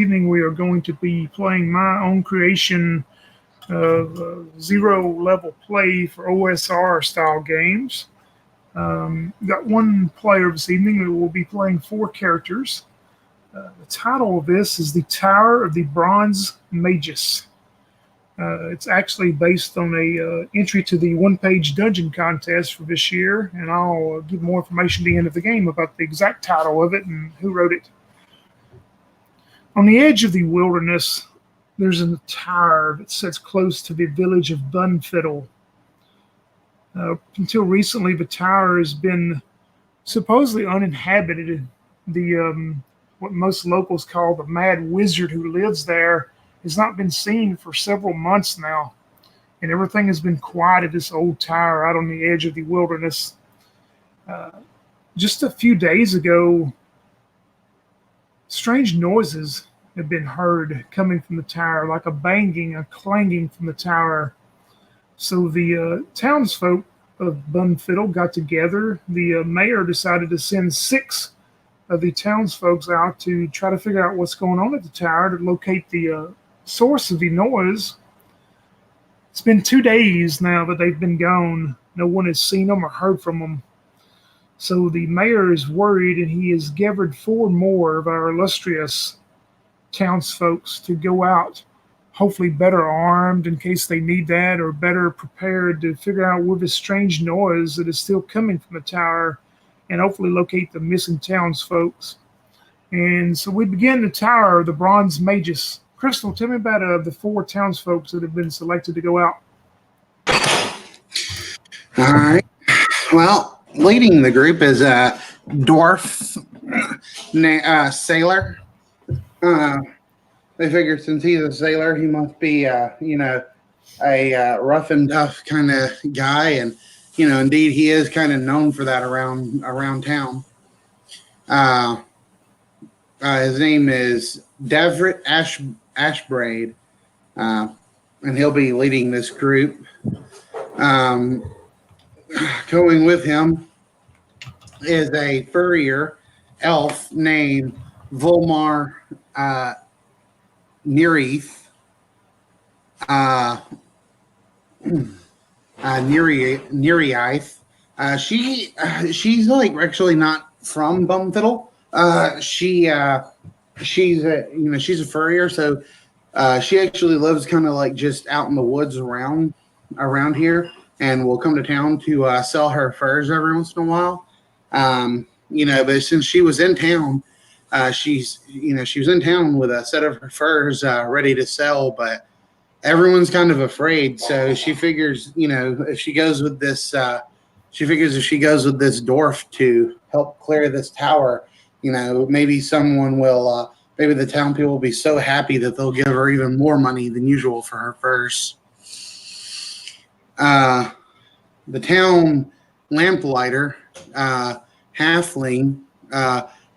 evening we are going to be playing my own creation of zero level play for OSR style games. Got one player this evening that will be playing four characters. The title of this is The Tower of the Bronze Magus. It's actually based on a entry to the one-page dungeon contest for this year, and I'll give more information at the end of the game about the exact title of it and who wrote it. On the edge of the wilderness, there's a tower that sits close to the village of Bunfiddle. Until recently, the tower has been supposedly uninhabited. The what most locals call the mad wizard who lives there has not been seen for several months now, and everything has been quiet at this old tower out on the edge of the wilderness. Uh, just a few days ago, strange noises have been heard coming from the tower, like a banging, a clanging from the tower. So the townsfolk of Bunfiddle got together. The mayor decided to send six of the townsfolk out to try to figure out what's going on at the tower to locate the source of the noise. It's been 2 days now that they've been gone. No one has seen them or heard from them. So the mayor is worried, and he has gathered four more of our illustrious townsfolk to go out, hopefully better armed in case they need that, or better prepared to figure out where this strange noise that is still coming from the tower and hopefully locate the missing townsfolk. And so we begin the tower of the Bronze Magus. Crystal, tell me about the four townsfolk that have been selected to go out. All right. Well, leading the group is a dwarf sailor. They figure since he's a sailor, he must be, a rough and tough kind of guy, and indeed he is kind of known for that around town. His name is Davrit Ashbraid, and he'll be leading this group. Going with him is a furrier elf named Volmar Nereith. Nereith. She's like actually not from Bunfiddle. She's a furrier, so she actually lives kind of like just out in the woods around here, and will come to town to sell her furs every once in a while. But since she was in town, she was in town with a set of her furs ready to sell, but everyone's kind of afraid. So she figures, if she goes with this dwarf to help clear this tower, maybe someone will, maybe the town people will be so happy that they'll give her even more money than usual for her furs. The town lamplighter, halfling,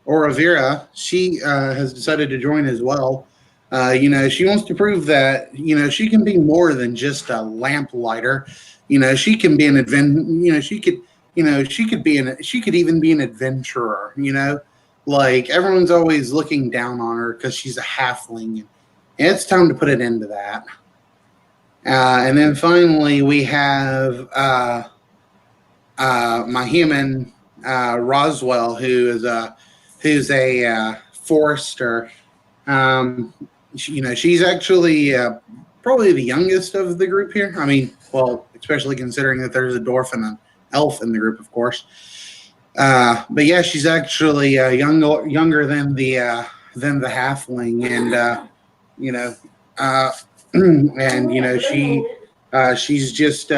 Oravira, she has decided to join as well. She wants to prove that, she can be more than just a lamplighter. She can be an she could even be an adventurer, like everyone's always looking down on her because she's a halfling. And it's time to put an end to that. And then finally we have my human Roswell, who's a forester. She's actually probably the youngest of the group here. I mean, well, especially considering that there's a dwarf and an elf in the group, of course. But yeah, she's actually younger than the halfling, and she's just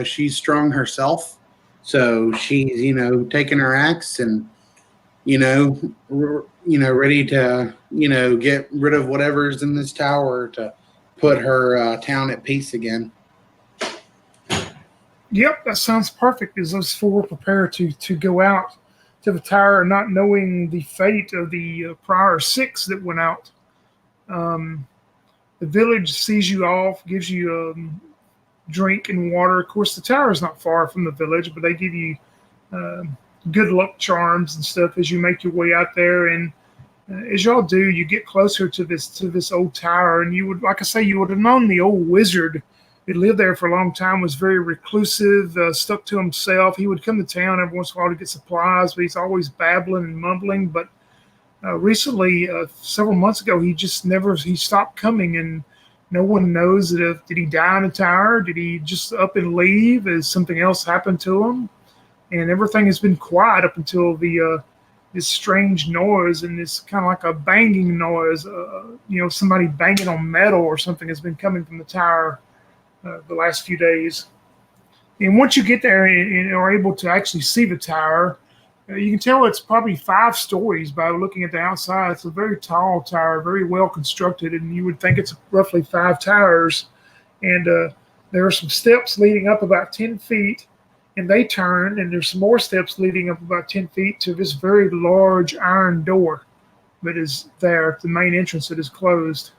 she's strong herself, so she's taking her axe and ready to get rid of whatever's in this tower to put her town at peace again. Yep, that sounds perfect. As those four prepare to go out to the tower, not knowing the fate of the prior six that went out. The village sees you off, gives you drink and water. Of course, the tower is not far from the village, but they give you good luck charms and stuff as you make your way out there. And as y'all do, you get closer to this old tower, and you would, like I say, you would have known the old wizard that lived there for a long time was very reclusive, stuck to himself. He would come to town every once in a while to get supplies, but he's always babbling and mumbling. But recently, several months ago, he stopped coming, and no one knows that did he die in the tower? Did he just up and leave? Has something else happened to him? And everything has been quiet up until the this strange noise and this kind of like a banging noise. Somebody banging on metal or something has been coming from the tower the last few days. And once you get there and are able to actually see the tower, you can tell it's probably 5 stories by looking at the outside. It's a very tall tower, very well constructed, and you would think it's roughly 5 towers. And there are some steps leading up about 10 feet, and they turn, and there's some more steps leading up about 10 feet to this very large iron door that is there at the main entrance that is closed.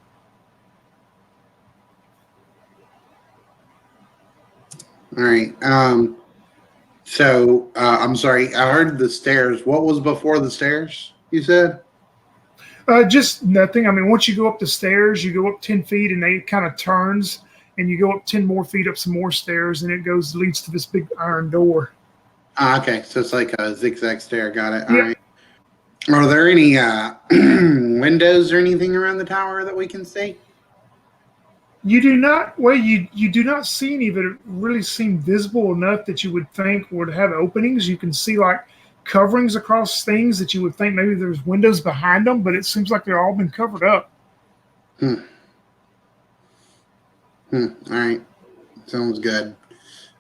All right. So I'm sorry. I heard the stairs. What was before the stairs? You said. Just nothing. I mean, once you go up the stairs, you go up 10 feet, and it kind of turns, and you go up 10 more feet up some more stairs, and it leads to this big iron door. Okay, so it's like a zigzag stair. Got it. All Yep. right. Are there any windows or anything around the tower that we can see? You do not. Well, you do not see any that really seem visible enough that you would think would have openings. You can see like coverings across things that you would think maybe there's windows behind them, but it seems like they're all been covered up. All right. Sounds good.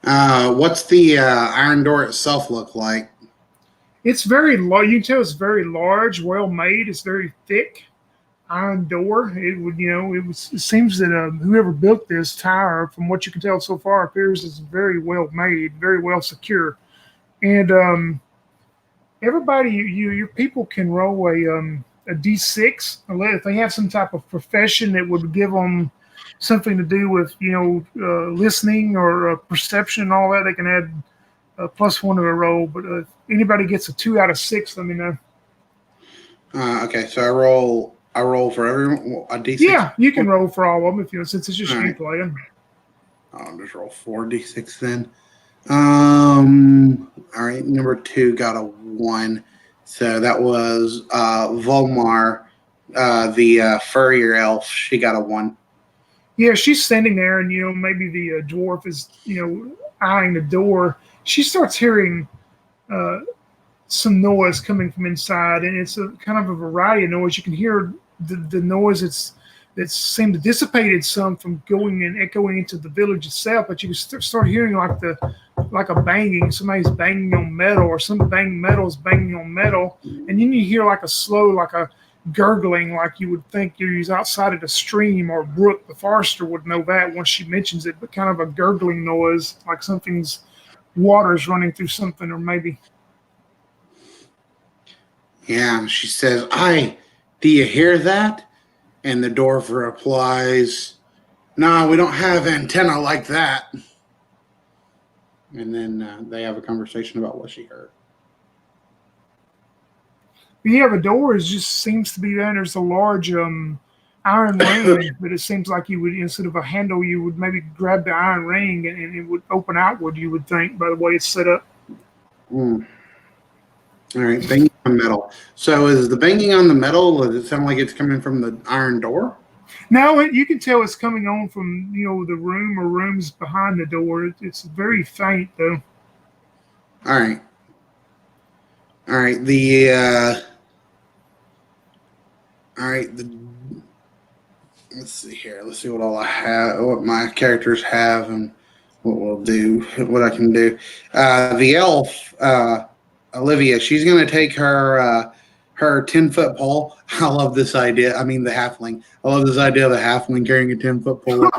What's the iron door itself look like? It's very large. You can tell it's very large, well made. It's very thick iron door. It seems that whoever built this tower, from what you can tell so far, appears as very well made, very well secure. And everybody, your people can roll a d6 if they have some type of profession that would give them something to do with listening or perception and all that. They can add +1 to a roll. But if anybody gets a 2 out of 6, let me know. Okay, so I roll for everyone a d6. Yeah, you can roll for all of them since it's just you playing. I'll just roll 4d6 then. All right, number 2 got a 1. So that was Volmar, the furrier elf. She got a 1. Yeah, she's standing there, and maybe the dwarf is eyeing the door. She starts hearing some noise coming from inside, and it's a kind of a variety of noise. You can hear the noise that seemed to dissipated some from going and echoing into the village itself, but you can start hearing like a banging. Somebody's banging on metal, or some metal is banging on metal, and then you hear like a slow, like a gurgling, like you would think you're outside of a stream or a brook. The forester would know that once she mentions it, but kind of a gurgling noise, like something's water's running through something, or maybe. Yeah, she says, do you hear that? And the dwarf replies, no, we don't have antenna like that. And then they have a conversation about what she heard. Yeah, the door just seems to be there, and there's a large iron ring, but it seems like you would, instead of a handle, you would maybe grab the iron ring and it would open outward, you would think, by the way it's set up. All right, banging on metal. So is the banging on the metal, does it sound like it's coming from the iron door? No, you can tell it's coming on from, the room or rooms behind the door. It's very faint, though. All right. Let's see here. Let's see what all I have, what my characters have, and what I can do. The elf, Olivia, she's going to take her 10-foot pole. I love this idea. I mean, the halfling. I love this idea of the halfling carrying a 10-foot pole.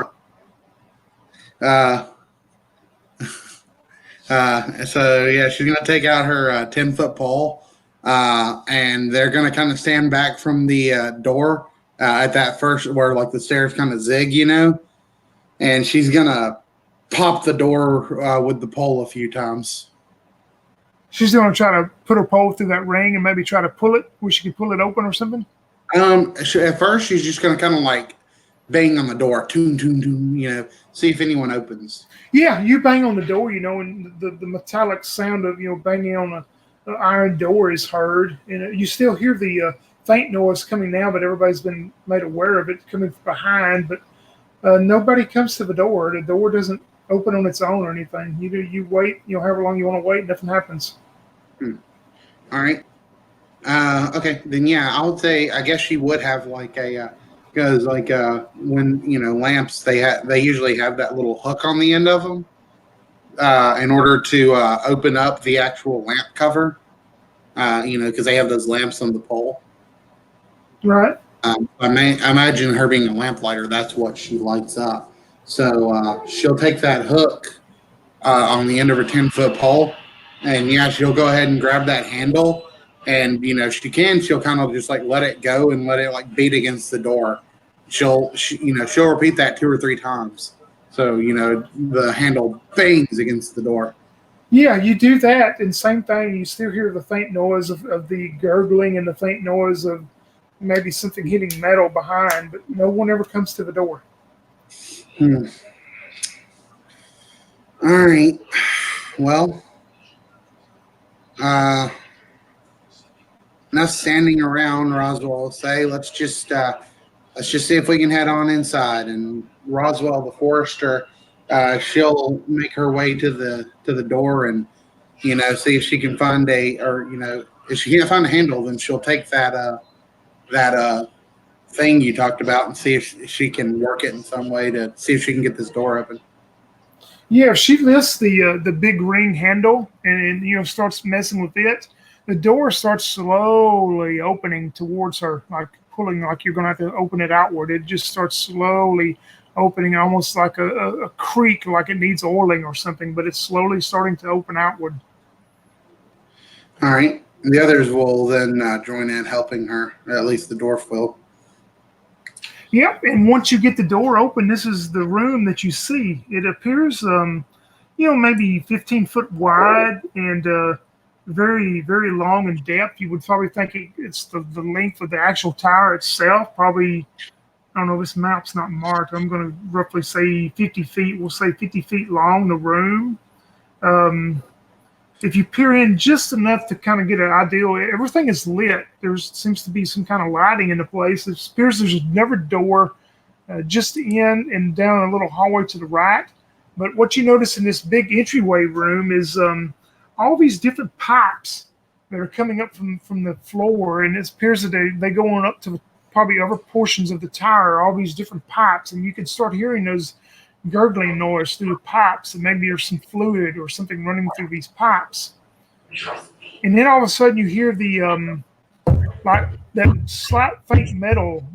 So yeah, she's going to take out her 10-foot pole, and they're going to kind of stand back from the door at that first, where like the stairs kind of zig, and she's going to pop the door with the pole a few times. She's going to try to put her pole through that ring and maybe try to pull it, where she could pull it open or something. At first, she's just going to kind of like bang on the door, toon, toon, toon, see if anyone opens. Yeah, you bang on the door, and the metallic sound of banging on a iron door is heard, and you still hear the faint noise coming now, but everybody's been made aware of it coming from behind. But nobody comes to the door. The door doesn't open on its own or anything. You wait, however long you want to wait, nothing happens. Hmm. All right. Okay, then yeah, I would say I guess she would have like a because like when lamps they usually have that little hook on the end of them in order to open up the actual lamp cover. Because they have those lamps on the pole. Right. I imagine her being a lamplighter. That's what she lights up. So she'll take that hook on the end of her 10-foot pole, and yeah, she'll go ahead and grab that handle, and she'll kind of just like let it go and let it like beat against the door. She'll repeat that 2 or 3 times. So the handle bangs against the door. Yeah, you do that, and same thing. You still hear the faint noise of the gurgling and the faint noise of maybe something hitting metal behind, but no one ever comes to the door. Hmm. All right. Well, uh, enough standing around, Roswell will say. Let's just see if we can head on inside. And Roswell, the forester, she'll make her way to the door and see if she can find if she can't find a handle, then she'll take that thing you talked about and see if she can work it in some way to see if she can get this door open. Yeah, if she lifts the big ring handle and starts messing with it, the door starts slowly opening towards her, like pulling, like you're gonna have to open it outward. It just starts slowly opening, almost like a creak, like it needs oiling or something, but it's slowly starting to open outward. All right. The others will then join in helping her. At least the dwarf will. Yep, and once you get the door open, this is the room that you see. It appears, maybe 15 foot wide and very, very long in depth. You would probably think it's the length of the actual tower itself. Probably, I don't know, this map's not marked. I'm going to roughly say 50 feet. We'll say 50 feet long, the room. Um, if you peer in just enough to kind of get an idea, everything is lit. There seems to be some kind of lighting in the place. It appears there's never door, just in and down a little hallway to the right. But what you notice in this big entryway room is all these different pipes that are coming up from the floor, and it appears that they go on up to probably other portions of the tower. All these different pipes, and you can start hearing those gurgling noise through the pipes, and maybe there's some fluid or something running through these pipes. And then all of a sudden, you hear the like that slight faint metal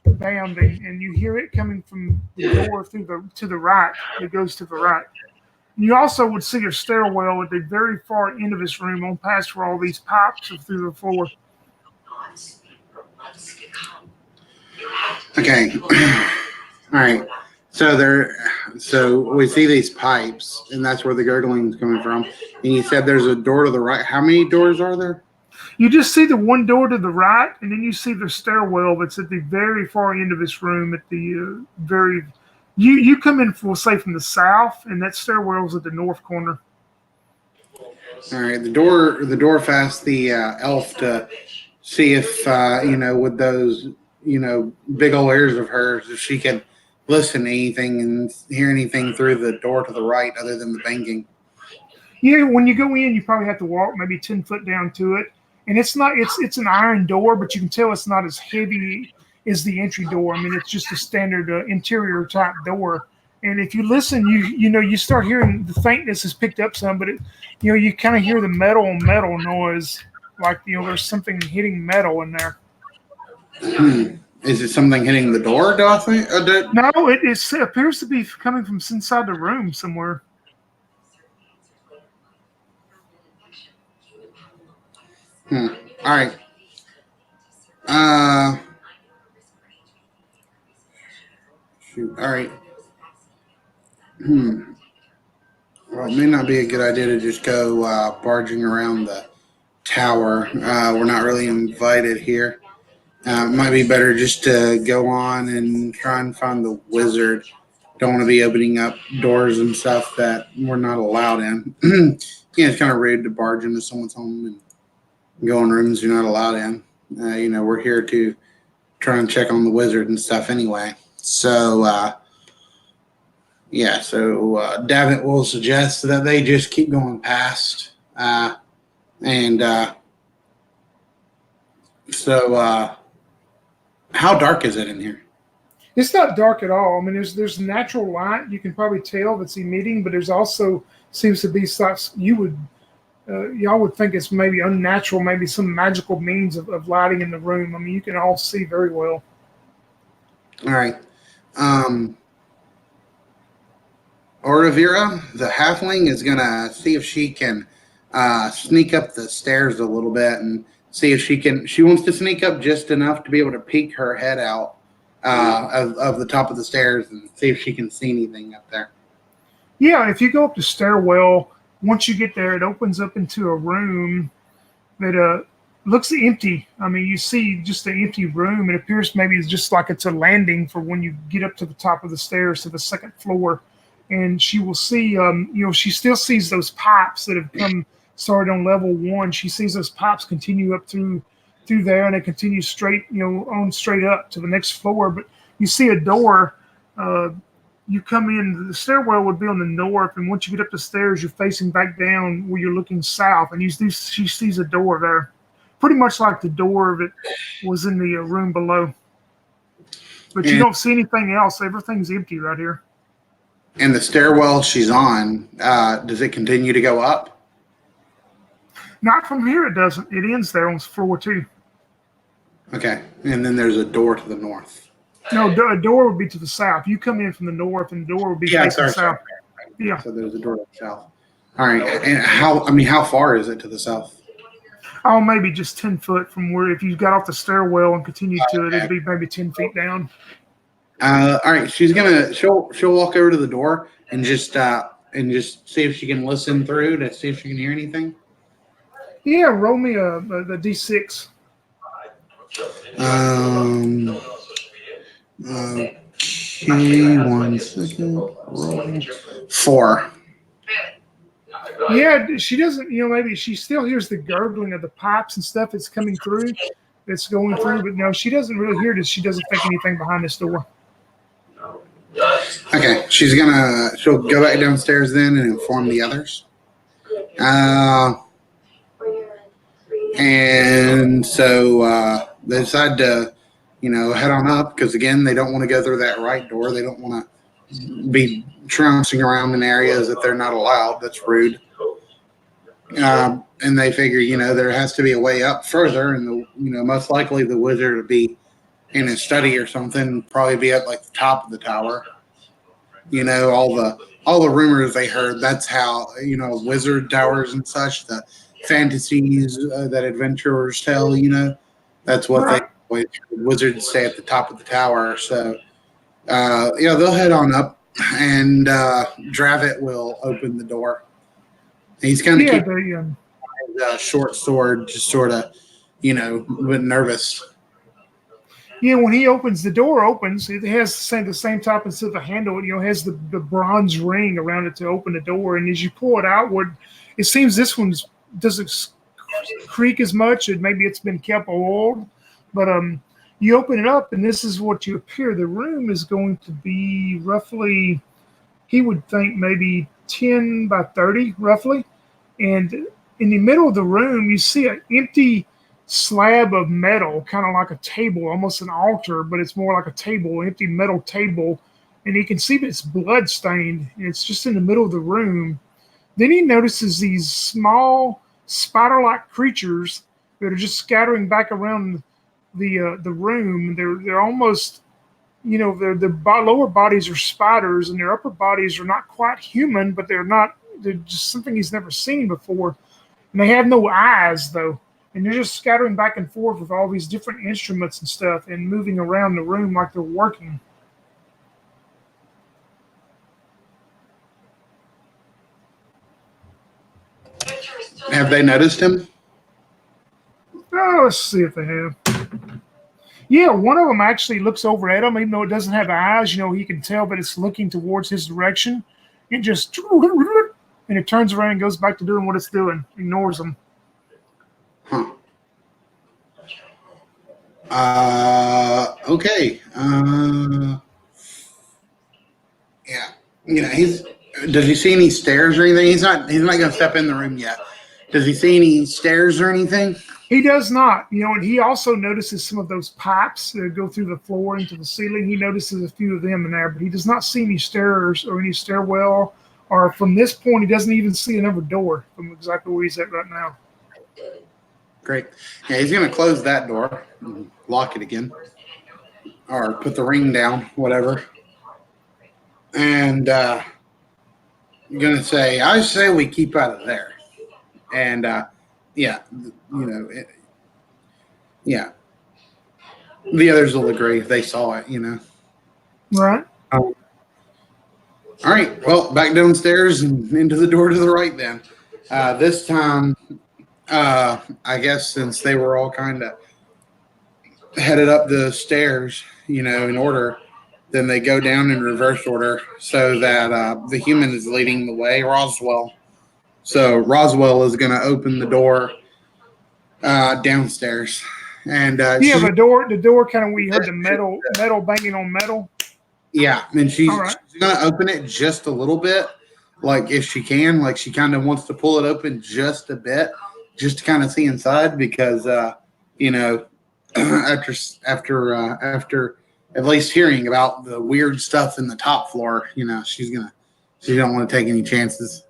bounding, and you hear it coming from the door through the to the right. It goes to the right. And you also would see a stairwell at the very far end of this room, on past where all these pipes are through the floor. Okay. All right. So we see these pipes, and that's where the gurgling is coming from. And you said there's a door to the right. How many doors are there? You just see the one door to the right, and then you see the stairwell that's at the very far end of this room. At the very, you come in, we'll say, from the south, and that stairwell's at the north corner. All right. The door asked the elf to see if with those big old ears of hers, if she can listen to anything and hear anything through the door to the right other than the banging. Yeah, when you go in, you probably have to walk maybe 10 foot down to it, and it's an iron door, but you can tell it's not as heavy as the entry door. I mean, it's just a standard interior type door. And if you listen, you start hearing the faintness has picked up some, but you kind of hear the metal on metal noise, like there's something hitting metal in there. Is it something hitting the door? Do I think? No, it appears to be coming from inside the room somewhere. Hmm. All right. Uh, Shoot. All right. Hmm. Well, it may not be a good idea to just go barging around tower. We're not really invited here. It might be better just to go on and try and find the wizard. Don't want to be opening up doors and stuff that we're not allowed in. It's kind of rude to barge into someone's home and go in rooms you're not allowed in. We're here to try and check on the wizard and stuff anyway. So Davit will suggest that they just keep going past. And so, how dark is it in here? It's not dark at all. I mean, there's natural light. You can probably tell that's emitting, but there's also seems to be stuff y'all would think it's maybe unnatural, maybe some magical means of lighting in the room. I mean, you can all see very well. All right. Oravira, the halfling, is going to see if she can sneak up the stairs a little bit and see if she can. She wants to sneak up just enough to be able to peek her head out of the top of the stairs and see if she can see anything up there. Yeah, if you go up the stairwell, once you get there, it opens up into a room that looks empty. I mean, you see just an empty room. It appears maybe it's just like it's a landing for when you get up to the top of the stairs to the second floor. And she will see, she still sees those pipes that have started on level 1. She sees those pipes continue up through there, and it continues straight, on straight up to the next floor. But you see a door. You come in, the stairwell would be on the north, and once you get up the stairs, you're facing back down where you're looking south, and she sees a door there, pretty much like the door that was in the room below. But you don't see anything else. Everything's empty right here. And the stairwell she's on, does it continue to go up? Not from here, it doesn't. It ends there on floor 2. Okay, and then there's a door to the north. No, a door would be to the south. You come in from the north, and the door would be facing south. Yeah. So there's a door to the south. All right, and how far is it to the south? Oh, maybe just 10 foot from where, if you got off the stairwell and continued to it, it'd be maybe 10 feet down. All right, she'll walk over to the door and just see if she can listen through to see if she can hear anything. Yeah, roll me the d6. Okay, 1 second. Roll 4. Yeah, she doesn't. Maybe she still hears the gurgling of the pipes and stuff that's coming through, that's going through. But no, she doesn't really hear this. She doesn't think anything behind this door. Okay, she'll go back downstairs then and inform the others. And so they decide to, head on up because, again, they don't want to go through that right door. They don't want to be trouncing around in areas that they're not allowed. That's rude. And they figure, there has to be a way up further, and most likely the wizard would be in his study or something, probably be at like the top of the tower. All the rumors they heard. That's how wizard towers and such, the fantasies that adventurers tell. That's what Right. they wizards stay at the top of the tower. So they'll head on up, and Dravit will open the door. He's kind of keeping his short sword, just sort of, a bit nervous. Yeah, when he opens, the door opens. It has the same type instead of a handle. It has the bronze ring around it to open the door. And as you pull it outward, it seems this one doesn't creak as much. Maybe it's been kept oiled. But you open it up, and this is what you appear. The room is going to be roughly, he would think maybe 10 by 30, roughly. And in the middle of the room, you see an empty slab of metal, kind of like a table, almost an altar, but it's more like a table, an empty metal table. And you can see that it's blood stained, and it's just in the middle of the room. Then he notices these small spider-like creatures that are just scattering back around the room. They're almost, their lower bodies are spiders, and their upper bodies are not quite human, but they're just something he's never seen before. And they have no eyes, though. And they're just scattering back and forth with all these different instruments and stuff and moving around the room like they're working. Have they noticed him? Oh, let's see if they have. Yeah, one of them actually looks over at him, even though it doesn't have eyes. He can tell that it's looking towards his direction. It just and it turns around and goes back to doing what it's doing. Ignores him. Huh. Okay. Yeah. Does he see any stairs or anything? He's not gonna step in the room yet. Does he see any stairs or anything? He does not. And he also notices some of those pipes that go through the floor into the ceiling. He notices a few of them in there, but he does not see any stairs or any stairwell. Or from this point, he doesn't even see another door from exactly where he's at right now. Great. Yeah, he's gonna close that door, and lock it again, or put the ring down, whatever. And you're gonna say, "I say we keep out of there." And yeah, yeah. The others will agree if they saw it. Right. All right. Well, back downstairs and into the door to the right. Then this time, I guess since they were all kind of headed up the stairs, in order, then they go down in reverse order so that the human is leading the way, Roswell. So Roswell is going to open the door downstairs, and Yeah, the door kind of we heard the metal banging on metal. Yeah, and she's right. going to open it just a little bit, like if she can, like she kind of wants to pull it open just a bit, just to kind of see inside, because after at least hearing about the weird stuff in the top floor, she don't want to take any chances.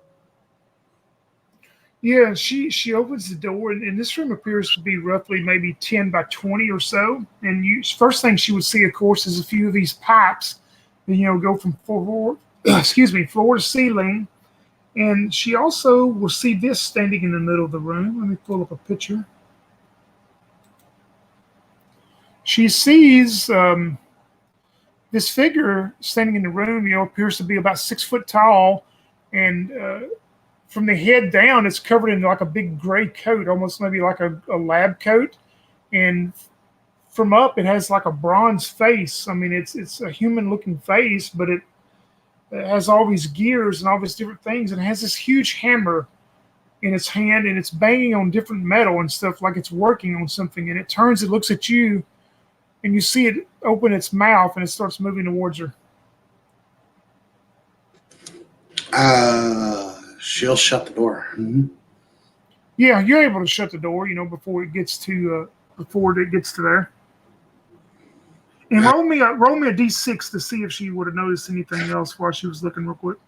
Yeah, she opens the door, and this room appears to be roughly maybe 10 by 20 or so. And first thing she would see, of course, is a few of these pipes that go from floor to ceiling. And she also will see this standing in the middle of the room. Let me pull up a picture. She sees this figure standing in the room. Appears to be about 6 foot tall, and from the head down, it's covered in like a big gray coat, almost maybe like a lab coat. And from up, it has like a bronze face. I mean, it's a human-looking face, but it has all these gears and all these different things, and it has this huge hammer in its hand, and it's banging on different metal and stuff like it's working on something. And it turns, it looks at you, and you see it open its mouth, and it starts moving towards her. She'll shut the door. Mm-hmm. Yeah, you're able to shut the door, before it gets to there. And roll me a d6 to see if she would have noticed anything else while she was looking real quick.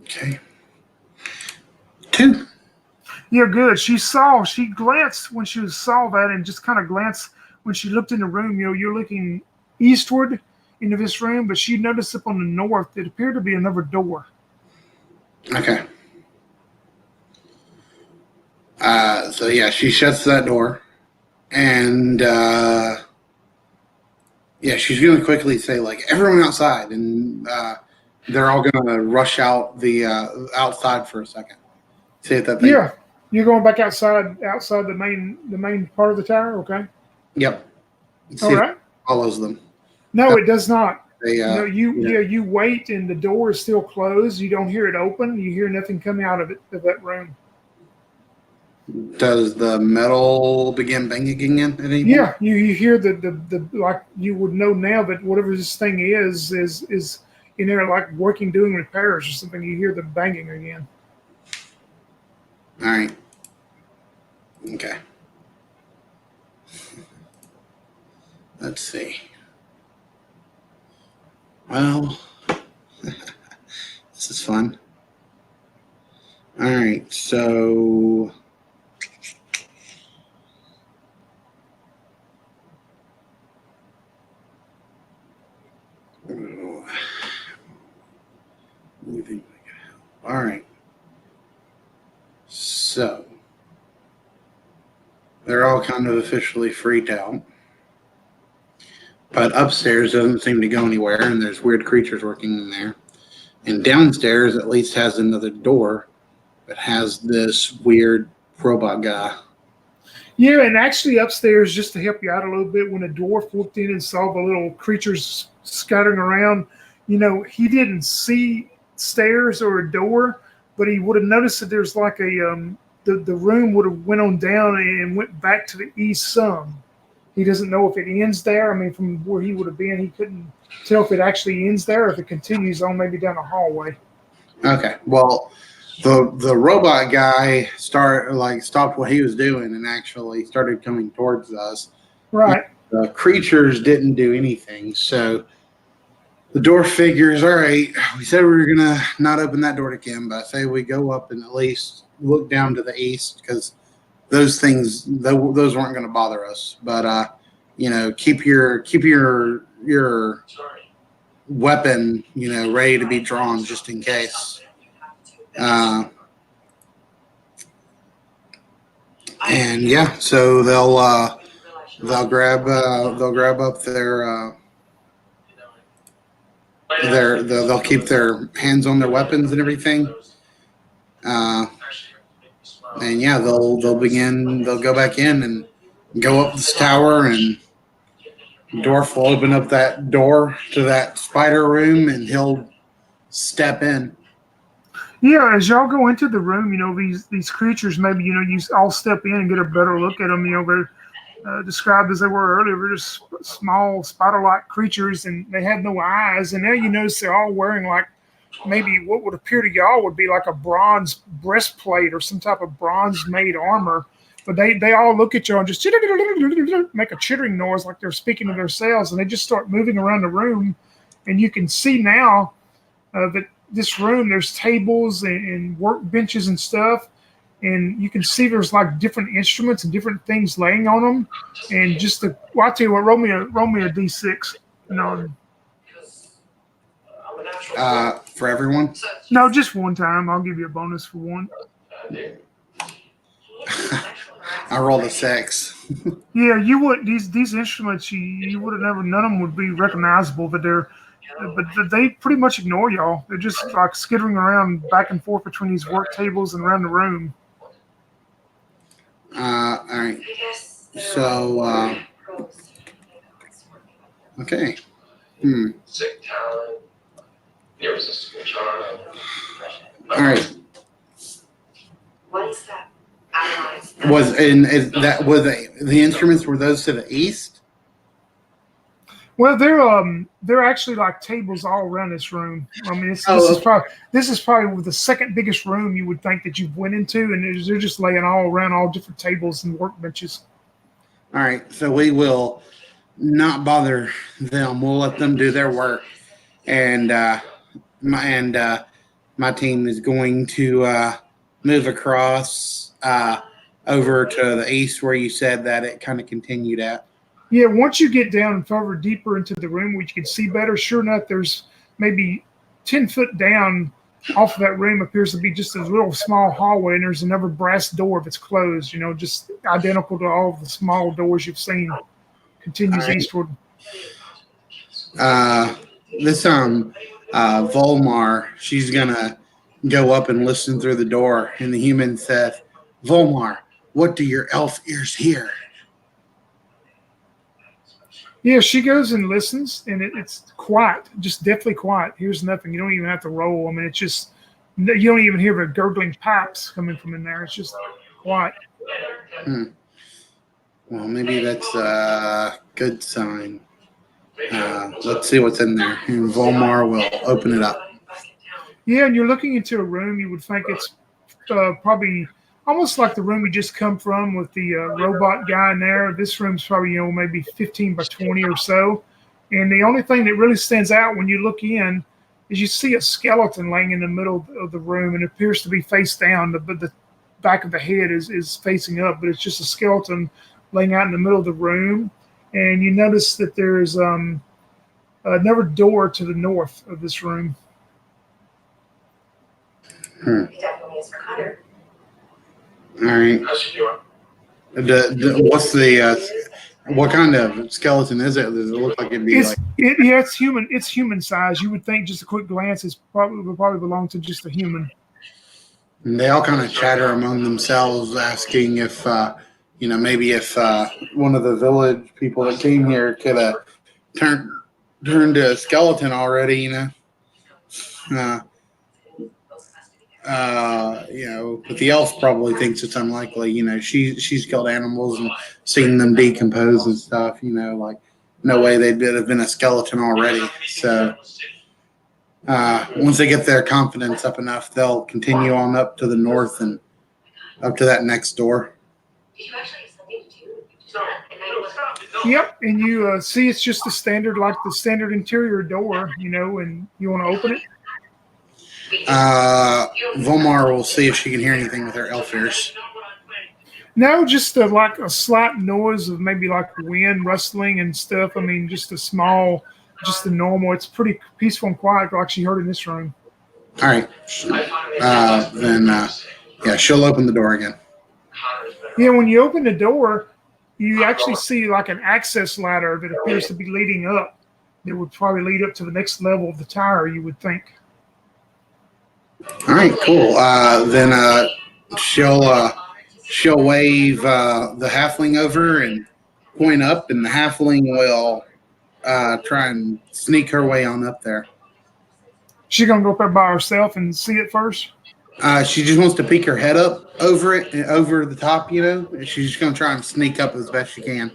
Okay. 2. Yeah, good. She glanced when she saw that, and just kind of glanced when she looked in the room. You're looking eastward into this room, but she noticed up on the north it appeared to be another door. Okay. So yeah, she shuts that door, and she's going to quickly say, like, everyone outside, and they're all going to rush out the outside for a second. See if that thing. Yeah, you're going back outside the main part of the tower. Okay. Yep. All right. Follows them. No, it does not. You you wait, and the door is still closed. You don't hear it open. You hear nothing coming out of that room. Does the metal begin banging again at any point? Yeah, you hear the like you would know now that whatever this thing is in there, like working, doing repairs or something. You hear the banging again. All right. Okay. Let's see. Well, this is fun. All right, so all right. So they're all kind of officially freaked out. But upstairs doesn't seem to go anywhere, and there's weird creatures working in there. And downstairs at least has another door that has this weird robot guy. Yeah, and actually upstairs, just to help you out a little bit, when a dwarf walked in and saw the little creatures scattering around, he didn't see stairs or a door, but he would have noticed that there's like the room would have went on down and went back to the east some. He doesn't know if it ends there. I mean, from where he would have been, he couldn't tell if it actually ends there or if it continues on maybe down a hallway. Okay. Well, the robot guy stopped what he was doing and actually started coming towards us. And Right. the creatures didn't do anything. So the door figures, all right, we said we were gonna not open that door to Kim, but I say we go up and at least look down to the east because those weren't gonna bother us. But keep your weapon, ready to be drawn just in case. Uh, and yeah, so they'll grab up they'll keep their hands on their weapons and everything. Uh, and yeah, they'll go back in and go up this tower, and Dwarf will open up that door to that spider room and he'll step in. Yeah, as y'all go into the room, these creatures, maybe you all step in and get a better look at them. They're described as they were earlier. They're just small spider-like creatures, and they have no eyes. And now you notice they're all wearing like maybe what would appear to y'all would be like a bronze breastplate or some type of bronze-made armor. But they all look at y'all and just make a chittering noise like they're speaking to themselves, and they just start moving around the room. And you can see now that this room, there's tables and workbenches and stuff, and you can see there's like different instruments and different things laying on them. And I'll tell you what, roll me a d6. No, For everyone. no, just one time. I'll give you a bonus for one. I rolled a 6. Yeah, you would these instruments. You would have never. None of them would be recognizable. But they pretty much ignore y'all. They're just like skittering around back and forth between these work tables and around the room. All right. So, okay. All right. What is that? The instruments, were those to the east? Well, they're actually like tables all around this room. I mean, this is probably the second biggest room you would think that you've went into, and they're just laying all around all different tables and workbenches. All right, so we will not bother them. We'll let them do their work, and my team is going to move across over to the east where you said that it kind of continued at. Yeah, once you get down further deeper into the room, which you can see better, sure enough, there's maybe 10 foot down off of that room appears to be just a little small hallway, and there's another brass door that's closed, just identical to all of the small doors you've seen. Continues eastward. This Volmar, she's gonna go up and listen through the door, and the human says, "Volmar, what do your elf ears hear?" Yeah, she goes and listens, and it's quiet, just deathly quiet. Here's nothing. You don't even have to roll. I mean, it's just you don't even hear the gurgling pipes coming from in there. It's just quiet. Well, maybe that's a good sign. Let's see what's in there. And Volmar will open it up. Yeah, and you're looking into a room. You would think it's probably almost like the room we just come from with the robot guy in there. This room's probably maybe 15 by 20 or so. And the only thing that really stands out when you look in is you see a skeleton laying in the middle of the room, and it appears to be face down, but the back of the head is facing up. But it's just a skeleton laying out in the middle of the room. And you notice that there's another door to the north of this room. It definitely is for Cutter. All right. What kind of skeleton is it? Does it look like it'd be it's human. It's human size. You would think just a quick glance would probably belong to just a human. And they all kind of chatter among themselves, asking if maybe if one of the village people that came here could have turned to a skeleton already, uh, but the elf probably thinks it's unlikely. She's killed animals and seen them decompose and stuff. Like no way they'd have been a skeleton already. So once they get their confidence up enough, they'll continue on up to the north and up to that next door. Did you actually have something to do? Yep, and you see it's just the standard, like the standard interior door, and you want to open it. Volmar will see if she can hear anything with her elf ears. No, just like a slight noise of maybe like wind rustling and stuff. I mean, just a small, just the normal. It's pretty peaceful and quiet, like she heard in this room. All right. Then, she'll open the door again. Yeah, when you open the door, you actually see like an access ladder that appears to be leading up. That would probably lead up to the next level of the tower, you would think. All right, cool. Then she'll wave the halfling over and point up, and the halfling will try and sneak her way on up there. She's gonna go up there by herself and see it first. She just wants to peek her head up over it, over the top. She's just gonna try and sneak up as best she can.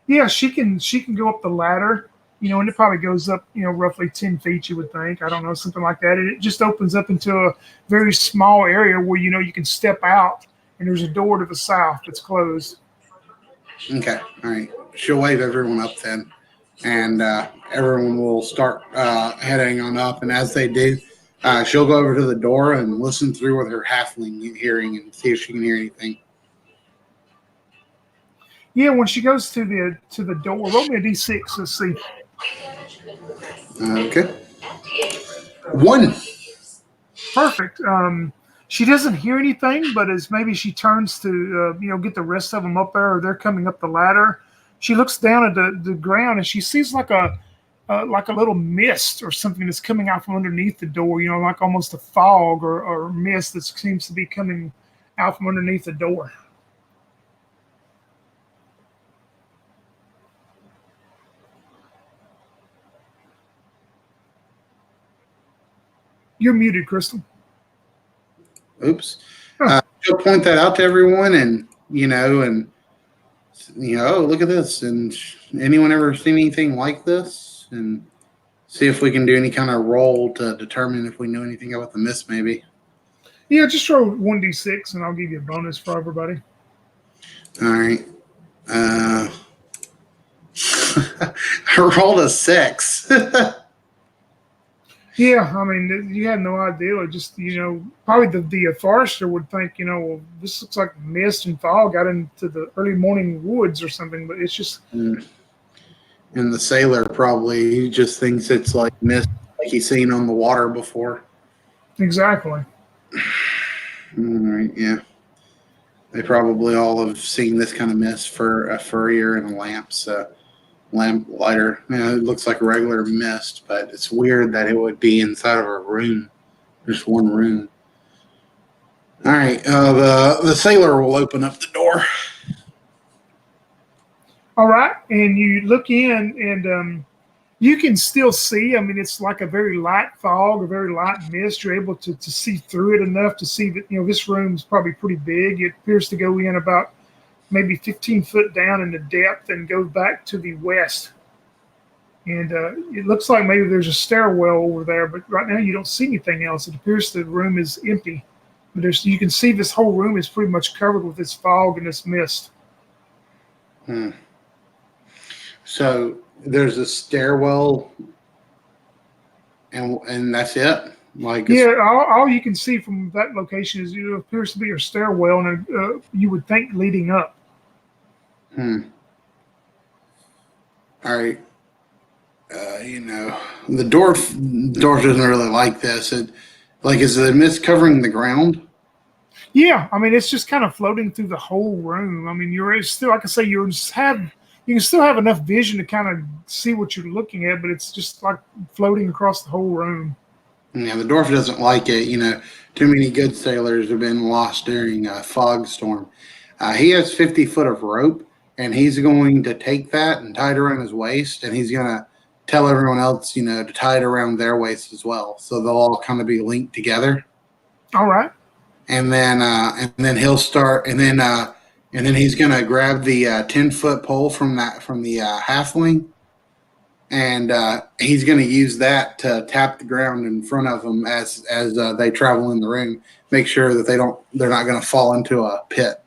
Yeah, she can go up the ladder. And it probably goes up, roughly 10 feet, you would think. I don't know, something like that. And it just opens up into a very small area where, you can step out, and there's a door to the south that's closed. Okay, all right. She'll wave everyone up then, and everyone will start heading on up. And as they do, she'll go over to the door and listen through with her halfling hearing and see if she can hear anything. Yeah, when she goes to the door, roll me a d6. Let's see. Okay. 1. Perfect. She doesn't hear anything, but as maybe she turns to get the rest of them up there, or they're coming up the ladder, she looks down at the ground and she sees like a little mist or something that's coming out from underneath the door. Like almost a fog or mist that seems to be coming out from underneath the door. You're muted, Crystal. Oops. She'll point that out to everyone, and oh, look at this. And anyone ever seen anything like this? And see if we can do any kind of roll to determine if we know anything about the mist, maybe. Yeah, just roll 1d6, and I'll give you a bonus for everybody. All right. I rolled a 6. Yeah, I mean, you had no idea. It just, probably the forester would think, well, this looks like mist and fog out into the early morning woods or something, but it's just. And the sailor probably just thinks it's like mist, like he's seen on the water before. Exactly. All right, yeah. They probably all have seen this kind of mist for a furrier and a lamp, so. Lamp lighter. It looks like a regular mist, but it's weird that it would be inside of a room. Just one room. All right. The sailor will open up the door. All right. And you look in, and you can still see. I mean, it's like a very light fog, a very light mist. You're able to see through it enough to see that, this room is probably pretty big. It appears to go in about maybe 15 foot down in the depth and go back to the west. And it looks like maybe there's a stairwell over there, but right now you don't see anything else. It appears the room is empty. But you can see this whole room is pretty much covered with this fog and this mist. So there's a stairwell, and that's it? All you can see from that location is it appears to be a stairwell, and you would think leading up. All right. The dwarf doesn't really like this. Is the mist covering the ground? Yeah, I mean, it's just kind of floating through the whole room. I mean, you're still, like I say, you can still have enough vision to kind of see what you're looking at, but it's just like floating across the whole room. Yeah, the dwarf doesn't like it. Too many good sailors have been lost during a fog storm. He has 50 foot of rope, and he's going to take that and tie it around his waist, and he's going to tell everyone else, to tie it around their waist as well. So they'll all kind of be linked together. All right. And then he'll start, and then he's going to grab the 10-foot pole from the halfling, and he's going to use that to tap the ground in front of them as they travel in the room. Make sure that they're not going to fall into a pit.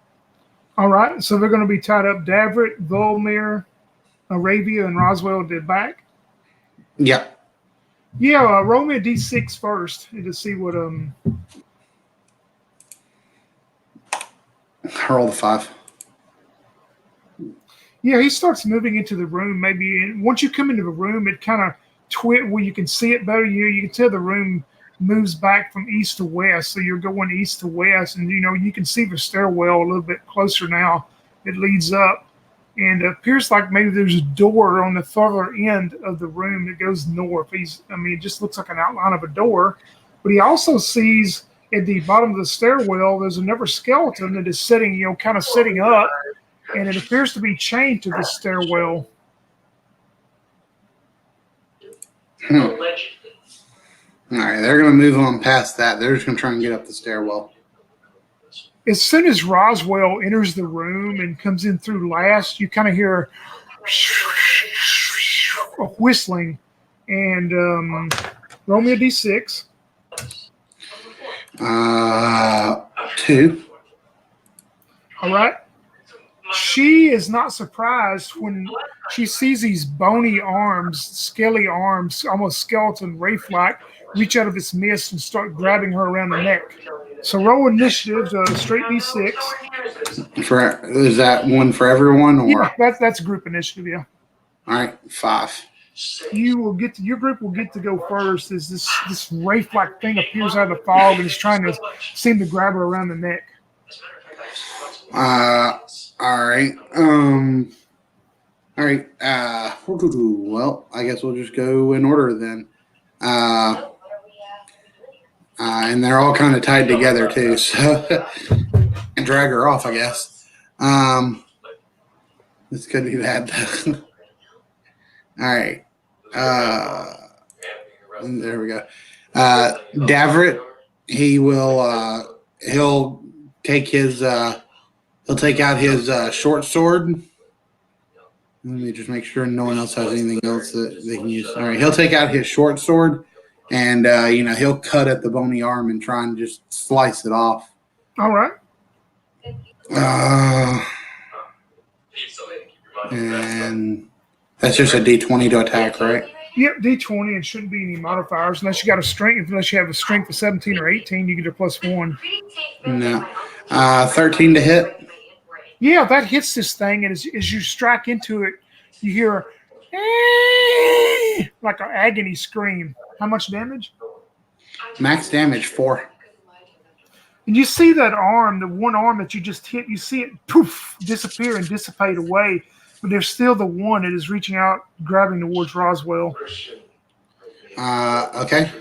All right. So they're going to be tied up. Davrit, Volmir, Arabia, and Roswell did back. Yeah. Yeah. Roll me a d6 first to see what I rolled a 5. Yeah, he starts moving into the room. Maybe once you come into the room, it kind of where you can see it better. You can tell the room moves back from east to west, so you're going east to west, and you can see the stairwell a little bit closer now. It leads up, and it appears like maybe there's a door on the further end of the room that goes north. It just looks like an outline of a door, but he also sees at the bottom of the stairwell there's another skeleton that is sitting, kind of sitting up. And it appears to be chained to the stairwell. All right, they're going to move on past that. They're just going to try and get up the stairwell. As soon as Roswell enters the room and comes in through last, you kind of hear a whistling. And roll me a d6. 2. All right. She is not surprised when she sees these bony arms, scaly arms, almost skeleton wraith-like, reach out of its mist and start grabbing her around the neck. So roll initiative, straight d6. Is that one for everyone? Or? Yeah, that's group initiative, yeah. All right, 5. Your group will get to go first as this wraith-like thing appears out of the fog and is trying to seem to grab her around the neck. All right. All right. Well, I guess we'll just go in order then. And they're all kind of tied together too, so and drag her off, I guess. This could be bad. All right. There we go. Davrit, he'll take his he'll take out his short sword. Let me just make sure no one else has anything else that they can use. All right, he'll take out his short sword, and he'll cut at the bony arm and try and just slice it off. All right. And that's just a D20 to attack, right? Yep, D20, and shouldn't be any modifiers unless you have a strength of 17 or 18, you get a +1. No. 13 to hit. Yeah, that hits this thing, and as you strike into it, you hear like an agony scream. How much damage? Max damage 4. And you see that arm, the one arm that you just hit, you see it poof disappear and dissipate away, but there's still the one that is reaching out, grabbing towards Roswell. Okay.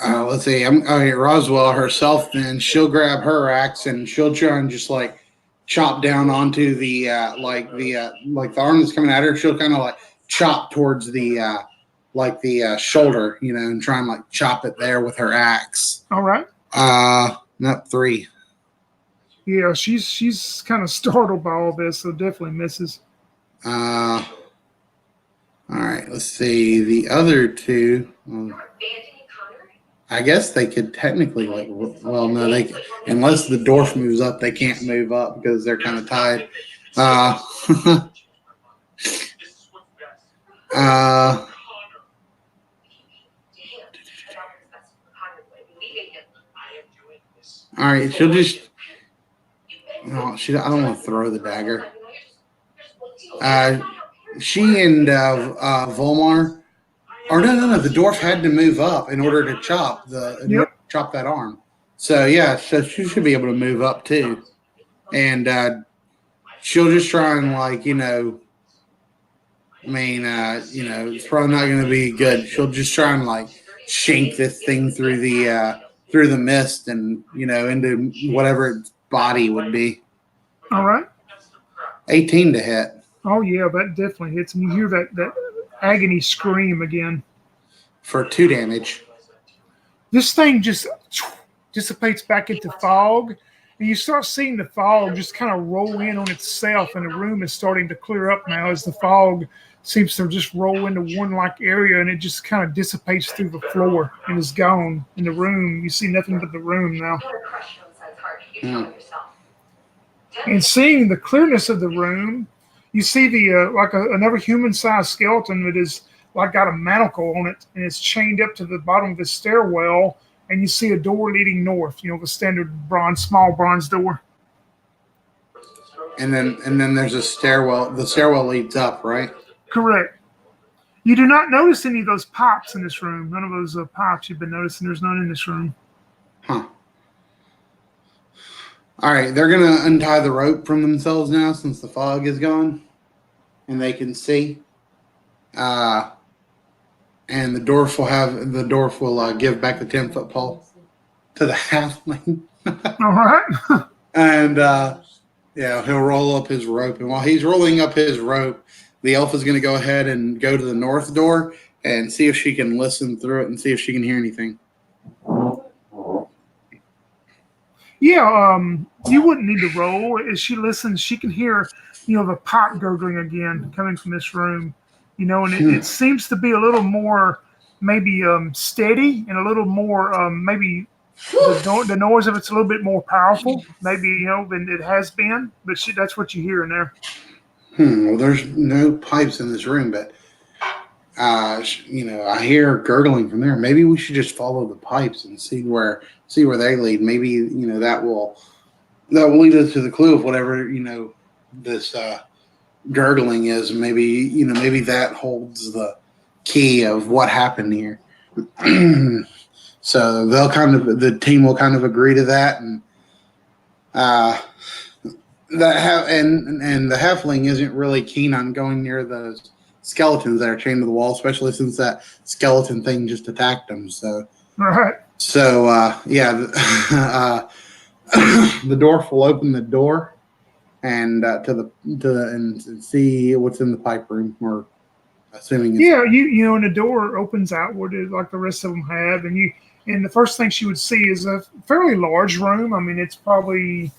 Let's see. Roswell herself. Then she'll grab her axe and she'll try and just like chop down onto the the arm that's coming at her. She'll kind of like chop towards the shoulder, and try and like chop it there with her axe. All right. Not 3. Yeah, she's kind of startled by all this, so definitely misses. All right. Let's see the other 2. I guess they could technically no, they unless the dwarf moves up, they can't move up because they're kind of tied. All right, she'll just. No, I don't want to throw the dagger. She and Volmar. Or no. The dwarf had to move up in order to chop that arm. So yeah, so she should be able to move up too, and she'll just try and it's probably not going to be good. She'll just try and shank this thing through the through the mist and into whatever its body would be. All right. 18 to hit Oh yeah, that definitely hits. And you hear that agony scream again. for 2 damage. This thing just dissipates back into fog, and you start seeing the fog just kind of roll in on itself, and the room is starting to clear up now as the fog seems to just roll into one like area, and it just kind of dissipates through the floor and is gone in the room. You see nothing but the room now. And seeing the clearness of the room, you see another human-sized skeleton that is like got a manacle on it, and it's chained up to the bottom of the stairwell. And you see a door leading north. The standard small bronze door. And then there's a stairwell. The stairwell leads up, right? Correct. You do not notice any of those pipes in this room. None of those pipes you've been noticing. There's none in this room. Huh. All right, they're gonna untie the rope from themselves now since the fog is gone, and they can see. And the dwarf will give back the 10-foot pole to the halfling. All right. And he'll roll up his rope. And while he's rolling up his rope, the elf is going to go ahead and go to the north door and see if she can listen through it and see if she can hear anything. Yeah, you wouldn't need to roll. As she listens, she can hear, the pipe gurgling again coming from this room. And it seems to be a little more maybe steady and a little more maybe the noise of it's a little bit more powerful, maybe, than it has been. But that's what you hear in there. Well, there's no pipes in this room, but I hear gurgling from there. Maybe we should just follow the pipes and see where they lead. Maybe that will lead us to the clue of whatever this gurgling is. Maybe that holds the key of what happened here. So the team will kind of agree to that, and the halfling isn't really keen on going near those skeletons that are chained to the wall, especially since that skeleton thing just attacked them. So, all right. So the dwarf will open the door and and see what's in the pipe room. Or assuming, and the door opens outward like the rest of them have, and the first thing she would see is a fairly large room. I mean, it's probably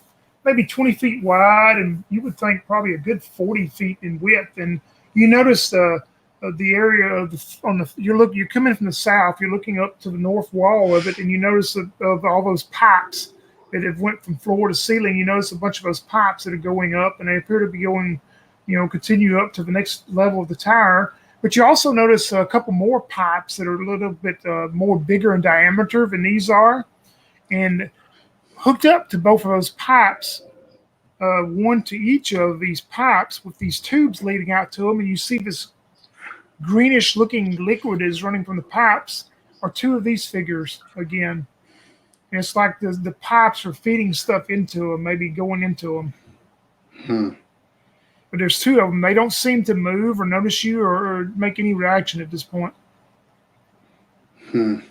maybe 20 feet wide, and you would think probably a good 40 feet in width. And you notice the area you're coming from the south. You're looking up to the north wall of it, and you notice of all those pipes that have went from floor to ceiling. You notice a bunch of those pipes that are going up, and they appear to be going, continue up to the next level of the tower. But you also notice a couple more pipes that are a little bit more bigger in diameter than these are, and hooked up to both of those pipes, one to each of these pipes with these tubes leading out to them, and you see this greenish-looking liquid is running from the pipes, are two of these figures again. And it's like the pipes are feeding stuff into them, maybe going into them. But there's two of them. They don't seem to move or notice you or make any reaction at this point. All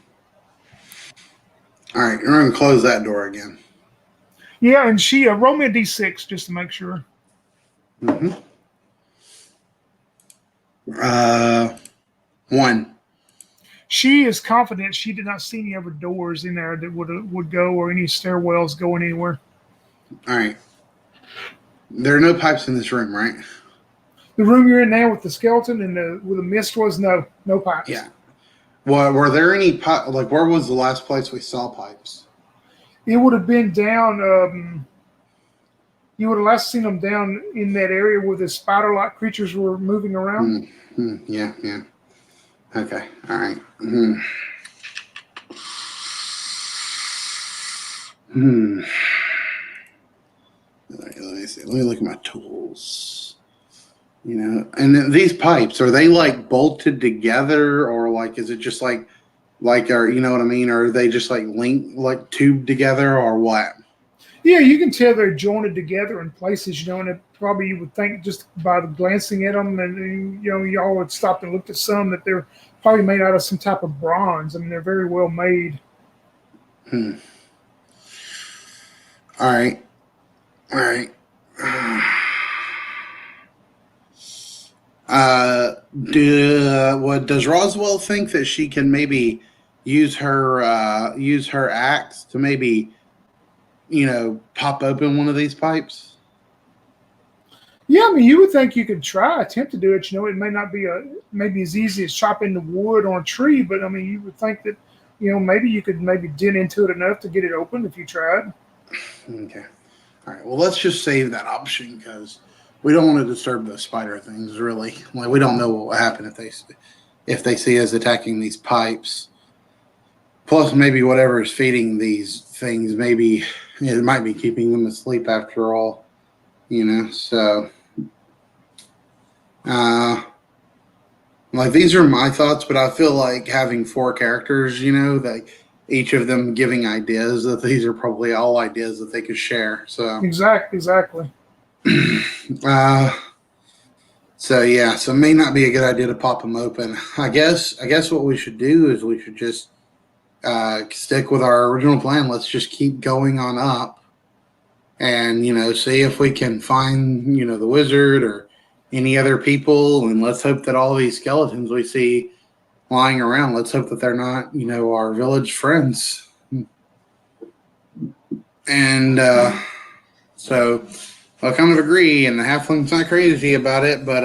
right, we're going to close that door again. Yeah, and she roll me a d6 just to make sure. 1. She is confident she did not see any other doors in there that would go, or any stairwells going anywhere. All right. There are no pipes in this room, right? The room you're in now with the skeleton and where the mist was, no pipes. Yeah. Well, were there any like where was the last place we saw pipes? It would have been down. You would have last seen them down in that area where the spider-like creatures were moving around. Yeah. Okay. All right. Let me see. Let me look at my tools. And then these pipes, are they like bolted together, or like is it just like are you know what I mean? Or are they just like linked, like tubed together, or what? Yeah, you can tell they're jointed together in places, and it probably you would think just by glancing at them, and y'all would stop and look at some that they're probably made out of some type of bronze. I mean, they're very well made. Hmm. All right. All right. What does Roswell think that she can maybe use her axe to maybe pop open one of these pipes? Yeah, I mean, you would think you could try, attempt to do it. It may not be maybe as easy as chopping the wood on a tree, but I mean, you would think that, maybe you could maybe dent into it enough to get it open if you tried. Okay. All right. Well, let's just save that option because we don't want to disturb the spider things. Really, like we don't know what will happen if they see us attacking these pipes. Plus, maybe whatever is feeding these things, maybe it might be keeping them asleep after all. So uh, like these are my thoughts, but I feel like having four characters, that each of them giving ideas, that these are probably all ideas that they could share. So, Exactly. uh, so it may not be a good idea to pop them open. I guess what we should do is we should just stick with our original plan. Let's just keep going on up, and see if we can find the wizard or any other people, and let's hope that all these skeletons we see lying around, let's hope that they're not our village friends. And so I kind of agree, and the halfling's not crazy about it, but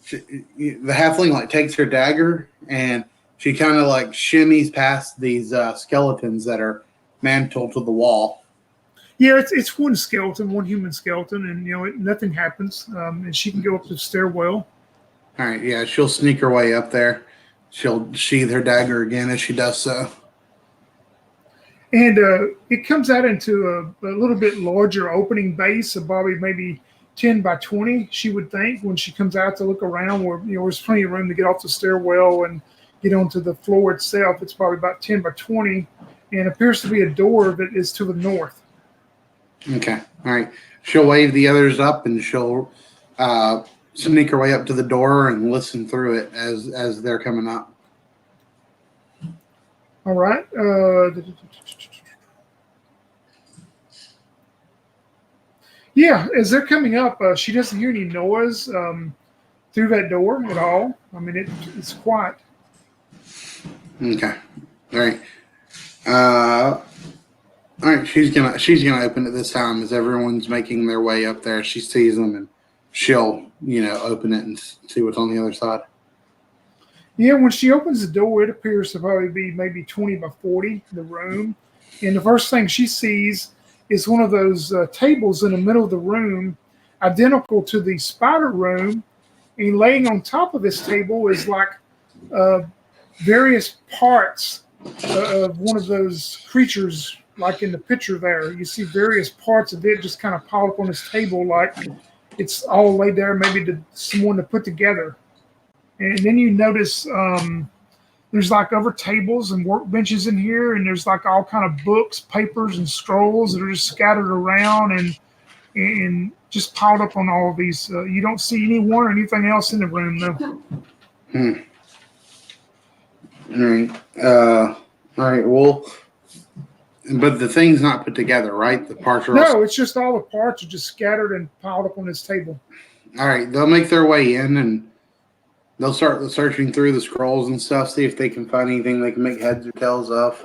the halfling like takes her dagger and she kind of like shimmies past these skeletons that are mantled to the wall. Yeah, it's one skeleton, one human skeleton, and nothing happens. And she can go up the stairwell. All right, yeah, she'll sneak her way up there. She'll sheathe her dagger again as she does so. And it comes out into a little bit larger opening base, of probably maybe 10 by 20, she would think, when she comes out to look around, where there's plenty of room to get off the stairwell and get onto the floor itself. It's probably about 10 by 20 and appears to be a door that is to the north. Okay, all right. She'll wave the others up and she'll sneak her way up to the door and listen through it as they're coming up. All right. Yeah, as they're coming up, she doesn't hear any noise through that door at all. I mean, it's quiet. Okay, all right. Uh, all right, she's gonna open it this time as everyone's making their way up there. She sees them and she'll open it and see what's on the other side. Yeah, when she opens the door, it appears to probably be maybe 20 by 40, the room. And the first thing she sees is one of those tables in the middle of the room, identical to the spider room. And laying on top of this table is like uh, various parts of one of those creatures, like in the picture there. You see various parts of it just kind of piled up on this table, like it's all laid there, maybe to someone to put together. And then you notice there's like other tables and workbenches in here, and there's like all kind of books, papers, and scrolls that are just scattered around and just piled up on all of these. You don't see anyone or anything else in the room, though. Hmm. All right. All right. Well, but the thing's not put together, right? The parts are all. No, it's just all the parts are just scattered and piled up on this table. All right. They'll make their way in and they'll start searching through the scrolls and stuff, see if they can find anything they can make heads or tails of.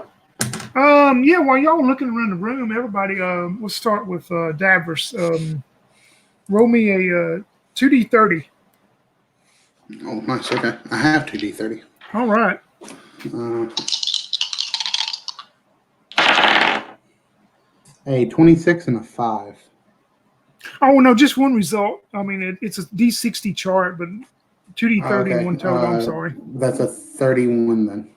Yeah, while y'all looking around the room, everybody, let's start with Davros. Roll me a 2d30. Oh, nice. Okay. I have 2d30. All right. A 26 and a 5. Oh, no, just one result. I mean, it's a D60 chart, but 2d30 and one total. I'm sorry. That's a 31 then.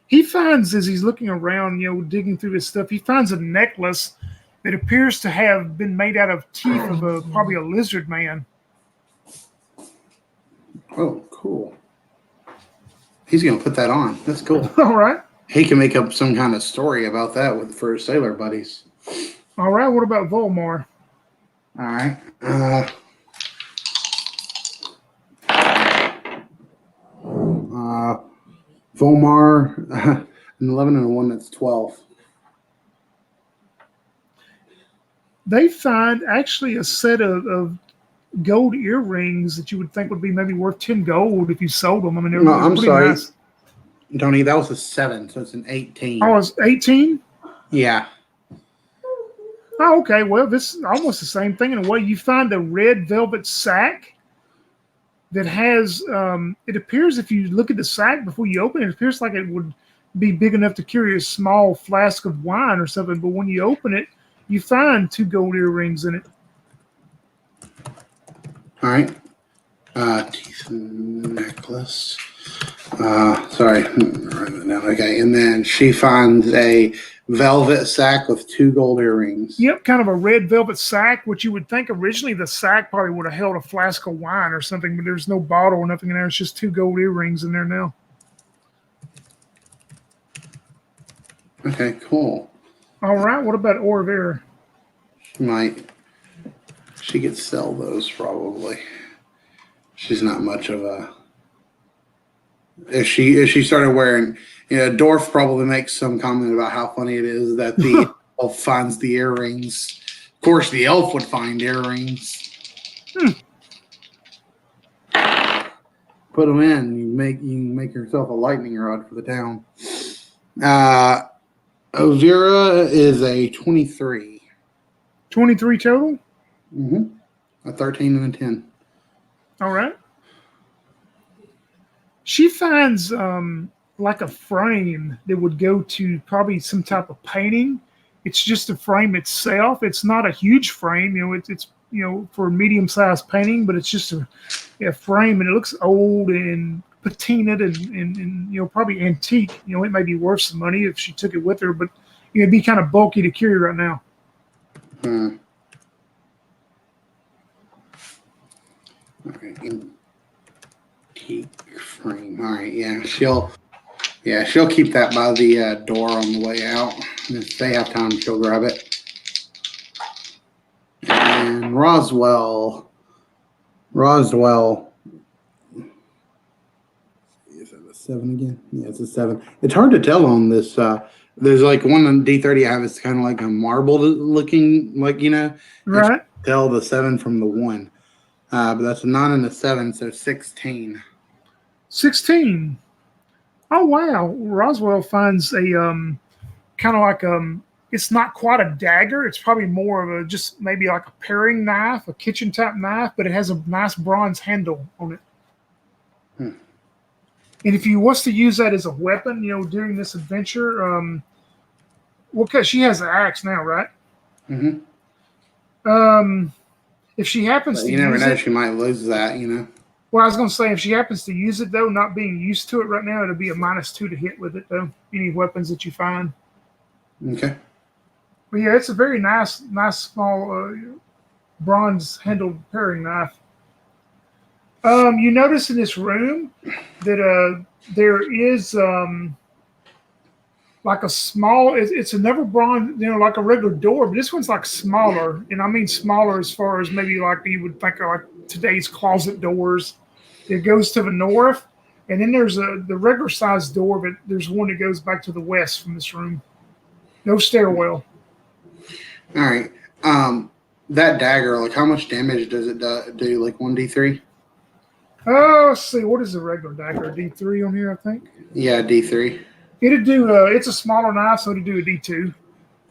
He finds, as he's looking around, digging through his stuff, he finds a necklace that appears to have been made out of teeth of probably a lizard man. Oh, cool. He's going to put that on. That's cool. All right. He can make up some kind of story about that for his sailor buddies. All right. What about Volmar? All right. Volmar, An 11 and a 1, that's 12. They find actually a set of gold earrings that you would think would be maybe worth 10 gold if you sold them. I mean, No, they're I'm pretty sorry, nice. Tony. That was a 7, so it's an 18. Oh, it's 18? Yeah. Oh, okay. Well, this is almost the same thing in a way. You find a red velvet sack that has, it appears if you look at the sack before you open it, it appears like it would be big enough to carry a small flask of wine or something. But when you open it, you find 2 gold earrings in it. All right. Teeth necklace. Sorry. Write that down. Okay. And then she finds a velvet sack with 2 gold earrings. Yep, kind of a red velvet sack, which you would think originally the sack probably would have held a flask of wine or something, but there's no bottle or nothing in there. It's just 2 gold earrings in there now. Okay, cool. All right, what about Orvera? She could sell those probably. She's not much of a. If she started wearing, Dorf probably makes some comment about how funny it is that the elf finds the earrings. Of course, the elf would find earrings. Put them in. You can make yourself a lightning rod for the town. Ovira is a 23. 23 total? A 13 and a 10. All right. She finds like a frame that would go to probably some type of painting. It's just a frame itself. It's not a huge frame, it's for a medium-sized painting, but it's just a frame, and it looks old and patinaed and probably antique. It may be worth some money if she took it with her, but it'd be kind of bulky to carry right now. Okay. Antique frame. All right. She'll keep that by the door on the way out. If they have time, she'll grab it. And Roswell. Is it a 7 again? Yeah, it's a 7. It's hard to tell on this. There's like one on D30 I have. It's kind of like a marbled looking, Right. Tell the 7 from the 1. But that's a 9 and a 7, so 16. 16. Oh wow! Roswell finds a kind of like it's not quite a dagger. It's probably more of a just maybe like a paring knife, a kitchen type knife, but it has a nice bronze handle on it. And if you was to use that as a weapon, during this adventure, because she has an axe now, right? If she happens to you never use know, it, she might lose that. Well, I was going to say, if she happens to use it, though, not being used to it right now, it'll be a -2 to hit with it, though. Any weapons that you find. Okay. But yeah, it's a very nice small bronze-handled paring knife. You notice in this room that there is like a small. It's another bronze, like a regular door, but this one's like smaller, and I mean smaller as far as maybe like you would think of like today's closet doors. It goes to the north, and then there's the regular sized door, but there's one that goes back to the west from this room. No stairwell. All right. That dagger, like how much damage does it do? Like 1d3? Let's see. What is the regular dagger? D3 on here, I think. Yeah, D3. It'd do. It's a smaller knife, so it'd do a D2.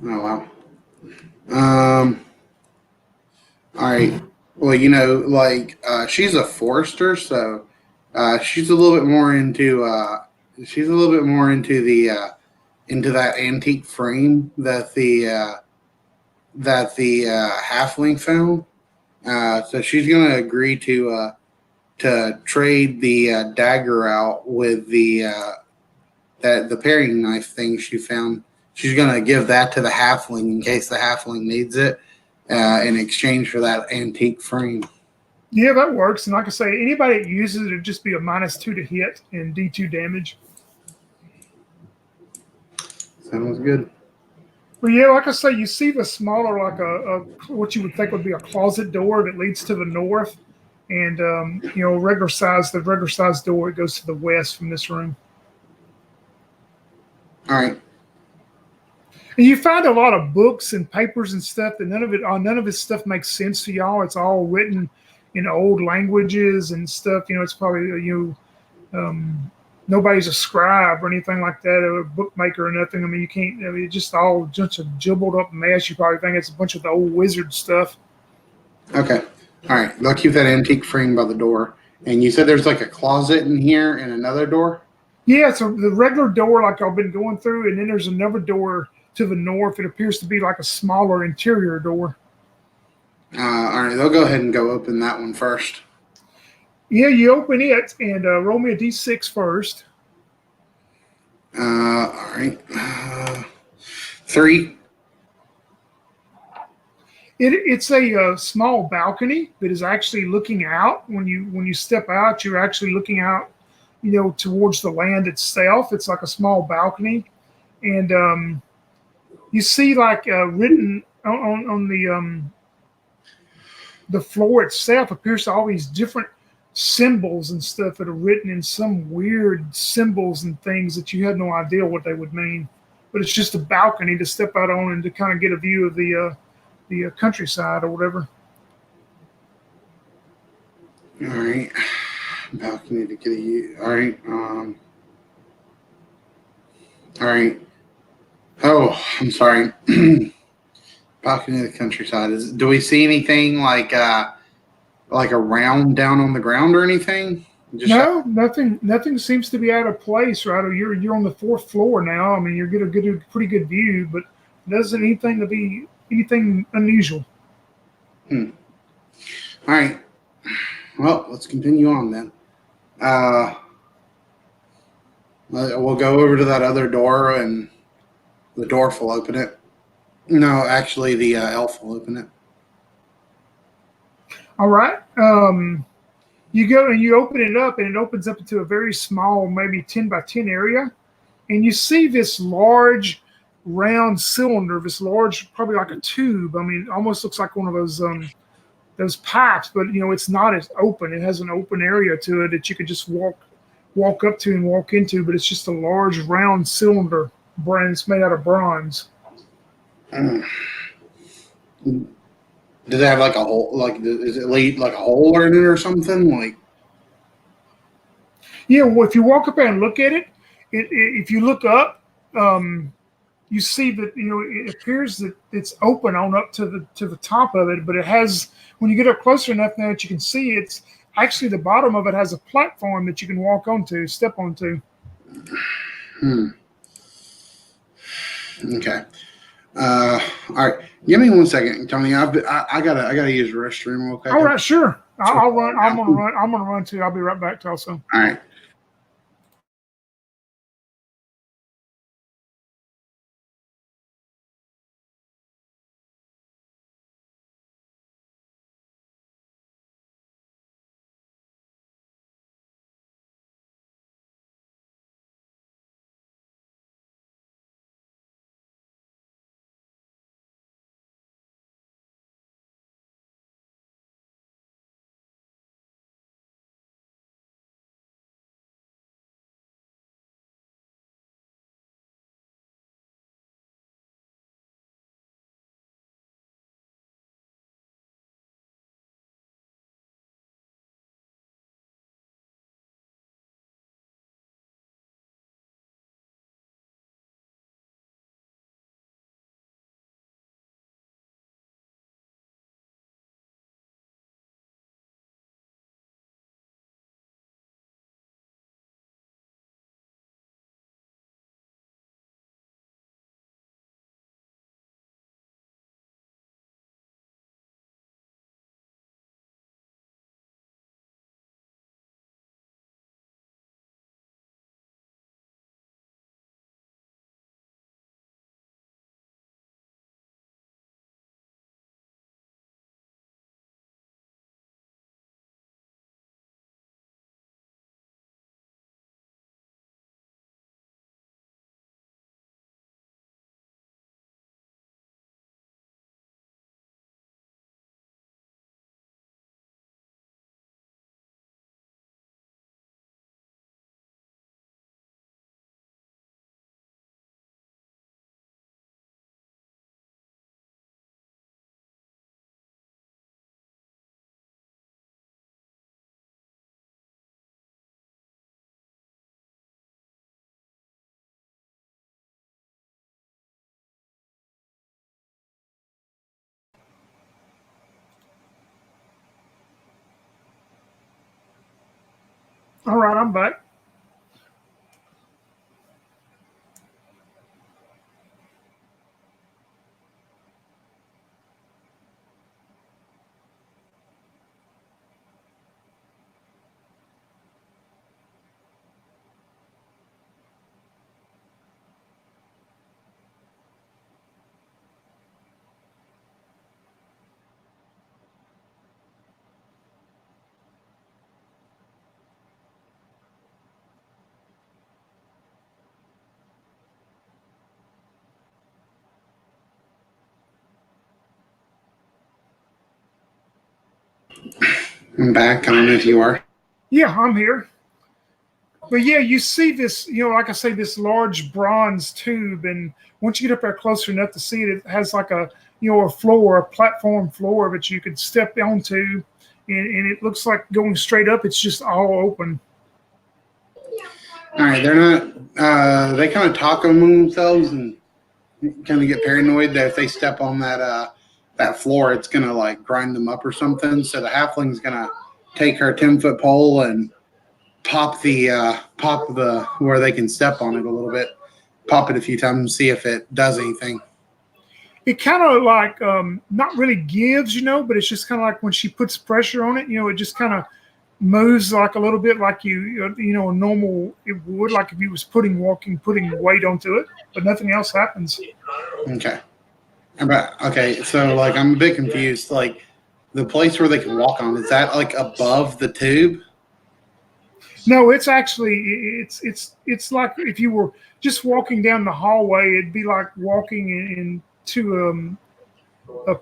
Oh wow. All right. Well, she's a forester, so she's a little bit more into the into that antique frame that the halfling found. So she's gonna agree to trade the dagger out with the paring knife thing she found. She's gonna give that to the halfling in case the halfling needs it. In exchange for that antique frame. Yeah, that works. And like I say, anybody that uses it would just be a -2 to hit and D2 damage. Sounds good. But yeah, like I say, you see the smaller, like a what you would think would be a closet door that leads to the north, and the regular size door it goes to the west from this room. All right. And you find a lot of books and papers and stuff that none of this stuff makes sense to y'all. It's all written in old languages and stuff. It's probably nobody's a scribe or anything like that, or a bookmaker or nothing. I mean, you can't. I mean, it's just all just a jumbled up mess. You probably think it's a bunch of the old wizard stuff. Okay. All right. They'll keep that antique frame by the door. And you said there's like a closet in here and another door? Yeah, so the regular door, like I've been going through, and then there's another door to the north. It appears to be like a smaller interior door. All right. They'll go ahead and go open that one first. Yeah, you open it and roll me a d6 first. All right. 3. It's a small balcony that is actually looking out. When you step out, you're actually looking out, towards the land itself. It's like a small balcony, and you see like written on the floor itself appears to all these different symbols and stuff that are written in some weird symbols and things that you had no idea what they would mean. But it's just a balcony to step out on and to kind of get a view of the countryside or whatever. All right. Balcony to get a view. All right. All right. Oh, I'm sorry. Balcony of the countryside. Do we see anything like around down on the ground or anything? Just No, nothing seems to be out of place. Right, you're on the fourth floor now. I mean, you're getting a pretty good view, but it doesn't anything to be anything unusual. all right. Well, let's continue on then. Uh, we'll go over to that other door, and the dwarf will open it. No, actually, the elf will open it. All right. You go and you open it up, and it opens up into a very small, maybe 10 by 10 area. And you see this large round cylinder, this large, probably like a tube. I mean, almost looks like one of those pipes, but it's not as open. It has an open area to it that you could just walk up to and walk into, but it's just a large round cylinder, and it's made out of bronze. Mm. Does it have like a hole? Like, does it lead like a hole in it or something? Like, Yeah, well, if you walk up there and look at it, if you look up, um, you see that it appears that it's open on up to the top of it, but it has when you get up closer enough now that you can see it's actually the bottom of it has a platform that you can walk onto, step onto. hmm. Okay. All right. Give me 1 second, Tony. I gotta use the restroom real quick. All right, sure. So, I'll run. I'm gonna run. I'm gonna run too. I'll be right back, Tulsa. all right. All right, I'm back. I'm back. I don't know if you are. Yeah, I'm here. But yeah, you see this, like I say, this large bronze tube, and once you get up there closer enough to see it, it has like a floor, a platform floor that you could step onto, and it looks like going straight up. It's just all open. All right, they're not. They kind of talk among themselves and kind of get paranoid that if they step on that floor, it's gonna like grind them up or something. So the halfling's gonna take her 10-foot pole and pop the where they can step on it a little bit, pop it a few times, and see if it does anything. It kind of like not really gives, but it's just kind of like when she puts pressure on it, it just kind of moves like a little bit like a normal it would, like if you was putting weight onto it, but nothing else happens. Okay. Okay, so like I'm a bit confused. Like the place where they can walk on, is that like above the tube? No, it's actually it's like if you were just walking down the hallway, it'd be like walking into a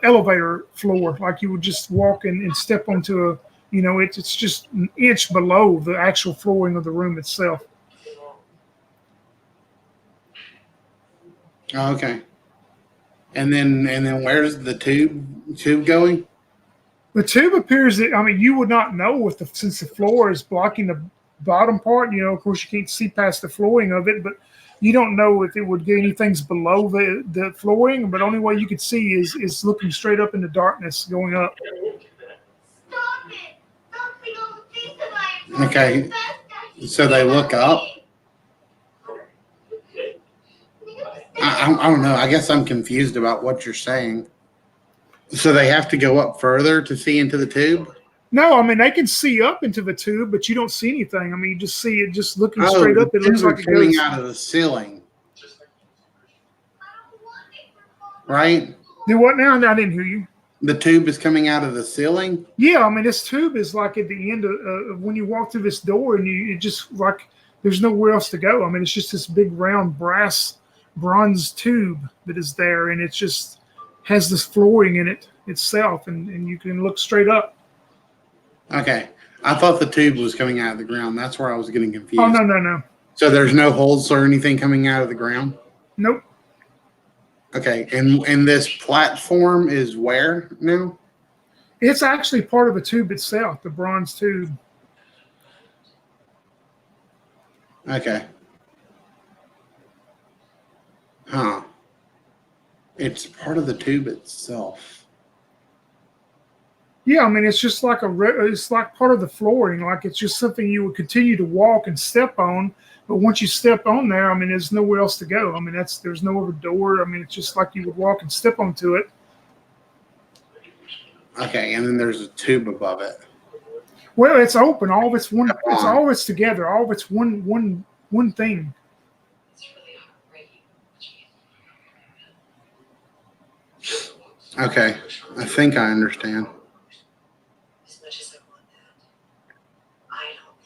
elevator floor. Like you would just walk in and step onto it's just an inch below the actual flooring of the room itself. Oh, okay. And then where's the tube going? The tube appears that, I mean, you would not know since the floor is blocking the bottom part. Of course, you can't see past the flooring of it, but you don't know if it would get anything's below the flooring. But only way you could see is looking straight up in the darkness going up. Stop it! Bunfiddle, please survive. Okay. So they look up. I don't know. I guess I'm confused about what you're saying. So they have to go up further to see into the tube? No, I mean they can see up into the tube, but you don't see anything. I mean, you just see it just looking Oh, straight the up. It looks tubes are like it coming goes. out of the ceiling, right? Do what now? I didn't hear you. The tube is coming out of the ceiling? Yeah, I mean this tube is like at the end of when you walk through this door, and it just like there's nowhere else to go. I mean it's just this big round bronze tube that is there, and it just has this flooring in it itself, and you can look straight up. Okay. I thought the tube was coming out of the ground. That's where I was getting confused. Oh no. So there's no holes or anything coming out of the ground? Nope. Okay. And this platform is where now? It's actually part of the tube itself, the bronze tube. Okay. Huh. It's part of the tube itself. Yeah, I mean it's just like it's like part of the flooring. Like it's just something you would continue to walk and step on. But once you step on there, I mean there's nowhere else to go. I mean there's no other door. I mean it's just like you would walk and step onto it. Okay, and then there's a tube above it. Well, it's open. All of it's one. It's all of it's together. All of it's one thing. Okay, I think I understand,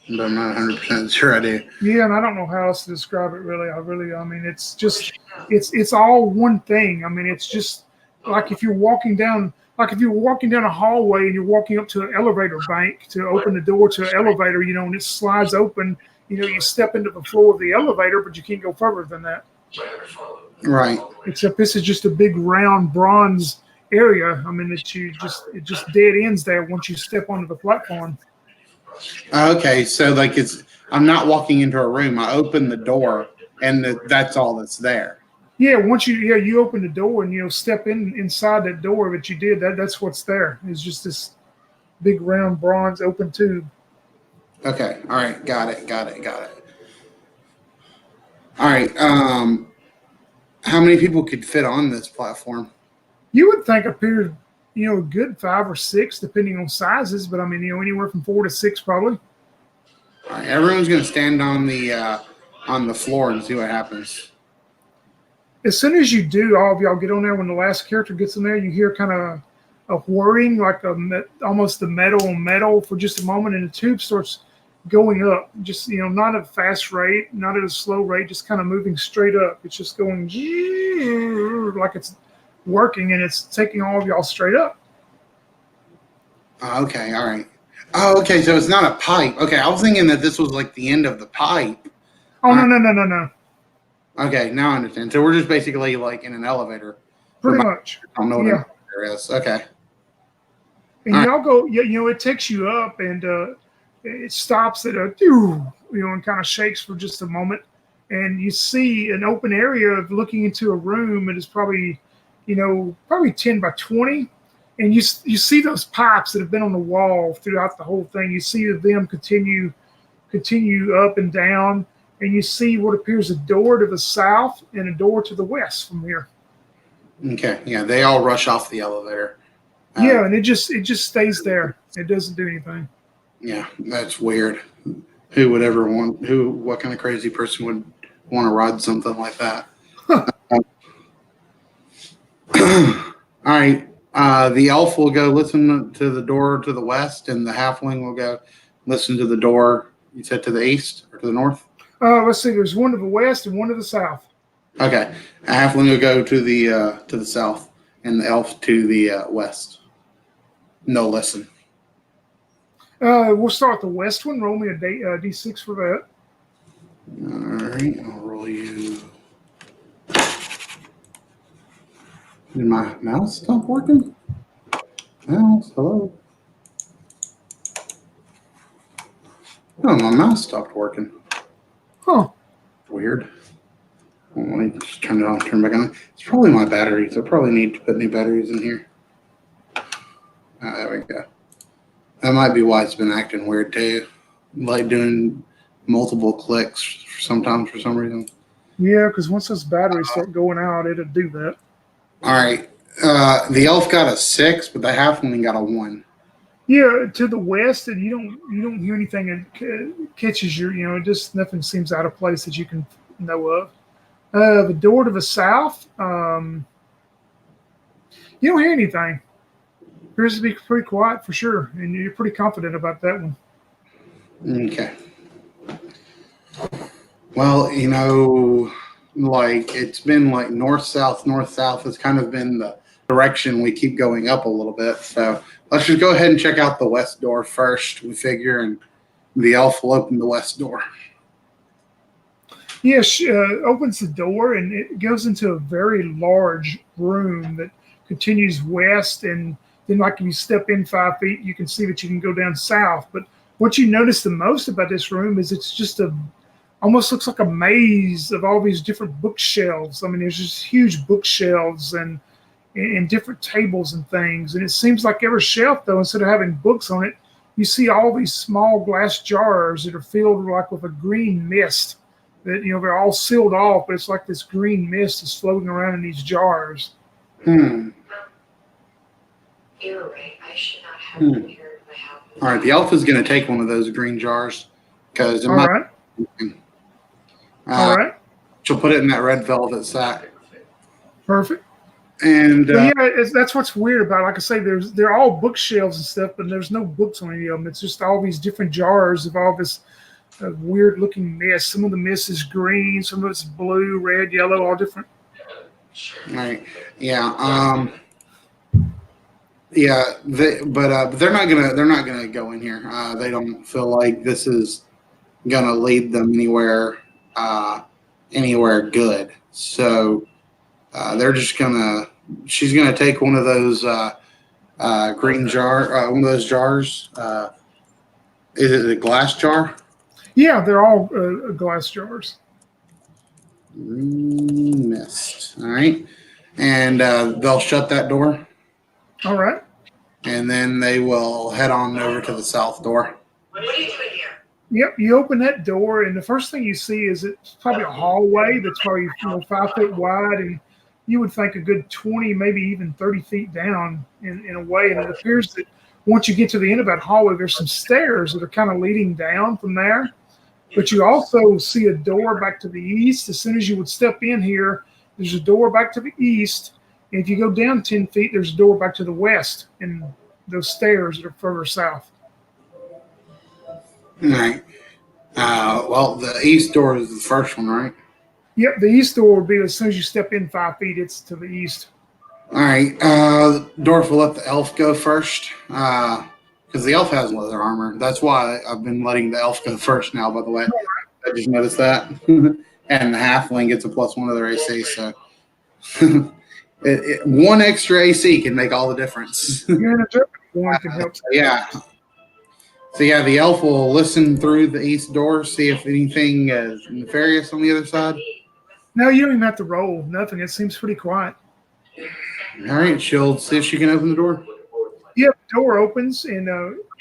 but I'm not 100% sure I do. Yeah, and I don't know how else to describe it. Really, I mean, it's just, it's all one thing. I mean, it's just like if you're walking down, a hallway and you're walking up to an elevator bank to open the door to an elevator, and it slides open. You step into the floor of the elevator, but you can't go further than that. Right. Except this is just a big round bronze area. I mean, it just dead ends there once you step onto the platform. Okay, so like I'm not walking into a room. I open the door, and that's all that's there. Yeah, once you open the door and step inside that door that you did, that's what's there. It's just this big round bronze open tube. Okay. All right. Got it. All right. How many people could fit on this platform? You would think appeared, a good 5 or 6, depending on sizes, but I mean, anywhere from 4 to 6 probably. All right. Everyone's going to stand on the floor and see what happens. As soon as you do, all of y'all get on there. When the last character gets in there, you hear kind of a whirring, like almost the metal on metal for just a moment, and the tube starts going up. Just not at a fast rate, not at a slow rate, just kind of moving straight up. It's just going like it's working, and it's taking all of y'all straight up. Okay. All right. Oh, okay. So it's not a pipe. Okay. I was thinking that this was like the end of the pipe. Oh no. Okay. Now I understand. So we're just basically like in an elevator. Pretty much. I don't know what an elevator is. Okay. And y'all go, it takes you up, and it stops at and kind of shakes for just a moment. And you see an open area of looking into a room. It is probably, probably 10 by 20. And you see those pipes that have been on the wall throughout the whole thing. You see them continue up and down. And you see what appears a door to the south and a door to the west from here. Okay. Yeah. They all rush off the elevator. Yeah, and it just stays there. It doesn't do anything. Yeah, that's weird. Who would ever what kind of crazy person would want to ride something like that? All right. The elf will go listen to the door to the west, and the halfling will go listen to the door, you said to the east or to the north? Let's see, there's one to the west and one to the south. Okay. A halfling will go to the south, and the elf to the west. No listen. We'll start the west one. Roll me a D6 for that. All right, I'll roll you. Did my mouse stop working? Mouse, hello. Oh, my mouse stopped working. Huh. Weird. Well, let me just turn it on, turn it back on. It's probably my batteries. I probably need to put new batteries in here. There we go. That might be why it's been acting weird too. Like doing multiple clicks sometimes for some reason. Yeah, because once those batteries start going out, it'll do that. All right. The elf got a 6, but the halfling got a 1. Yeah, to the west, and you don't hear anything that catches your, just nothing seems out of place that you can know of. The door to the south, you don't hear anything. Appears to be pretty quiet for sure, and you're pretty confident about that one. Okay. Well, like it's been like north south. It's kind of been the direction we keep going up a little bit. So let's just go ahead and check out the west door first. We figure, and the elf will open the west door. Yeah, she opens the door, and it goes into a very large room that continues west, and then like if you step in 5 feet, you can see that you can go down south. But what you notice the most about this room is it's just almost looks like a maze of all these different bookshelves. I mean, there's just huge bookshelves and different tables and things. And it seems like every shelf, though, instead of having books on it, you see all these small glass jars that are filled like with a green mist. That they're all sealed off, but it's like this green mist is floating around in these jars. You're right. I should not have been here if I have. All right, the elf is going to take one of those green jars because All right. All right. She'll put it in that red velvet sack. Perfect. And that's what's weird about it. Like I say, they're all bookshelves and stuff, but there's no books on any of them. It's just all these different jars of all this weird looking mist. Some of the mist is green, some of it's blue, red, yellow, all different. Right. Yeah. Yeah. But they're not gonna go in here. They don't feel like this is gonna lead them anywhere good. So they're just gonna. She's gonna take one of those green one of those jars. Is it a glass jar? Yeah, they're all glass jars. Green mist. All right. And they'll shut that door. All right. And then they will head on over to the south door. What are you doing here? Yep, you open that door, and the first thing you see is it's probably a hallway that's probably 5 foot wide, and you would think a good 20, maybe even 30 feet down in a way. And it appears that once you get to the end of that hallway, there's some stairs that are kind of leading down from there. But you also see a door back to the east. As soon as you would step in here, there's a door back to the east. And if you go down 10 feet, there's a door back to the west, and those stairs that are further south. All right. Well, the east door is the first one, right? Yep, the east door would be as soon as you step in 5 feet, it's to the east. All right. Dorf will let the elf go first because the elf has leather armor. That's why I've been letting the elf go first now, by the way. I just noticed that. And the halfling gets a +1 to their AC, so one extra AC can make all the difference. You're in a joke. One can help. Yeah. So yeah, the elf will listen through the east door, see if anything is nefarious on the other side. No, you don't even have to roll. Nothing. It seems pretty quiet. All right, she'll see if she can open the door. Yep, the door opens, and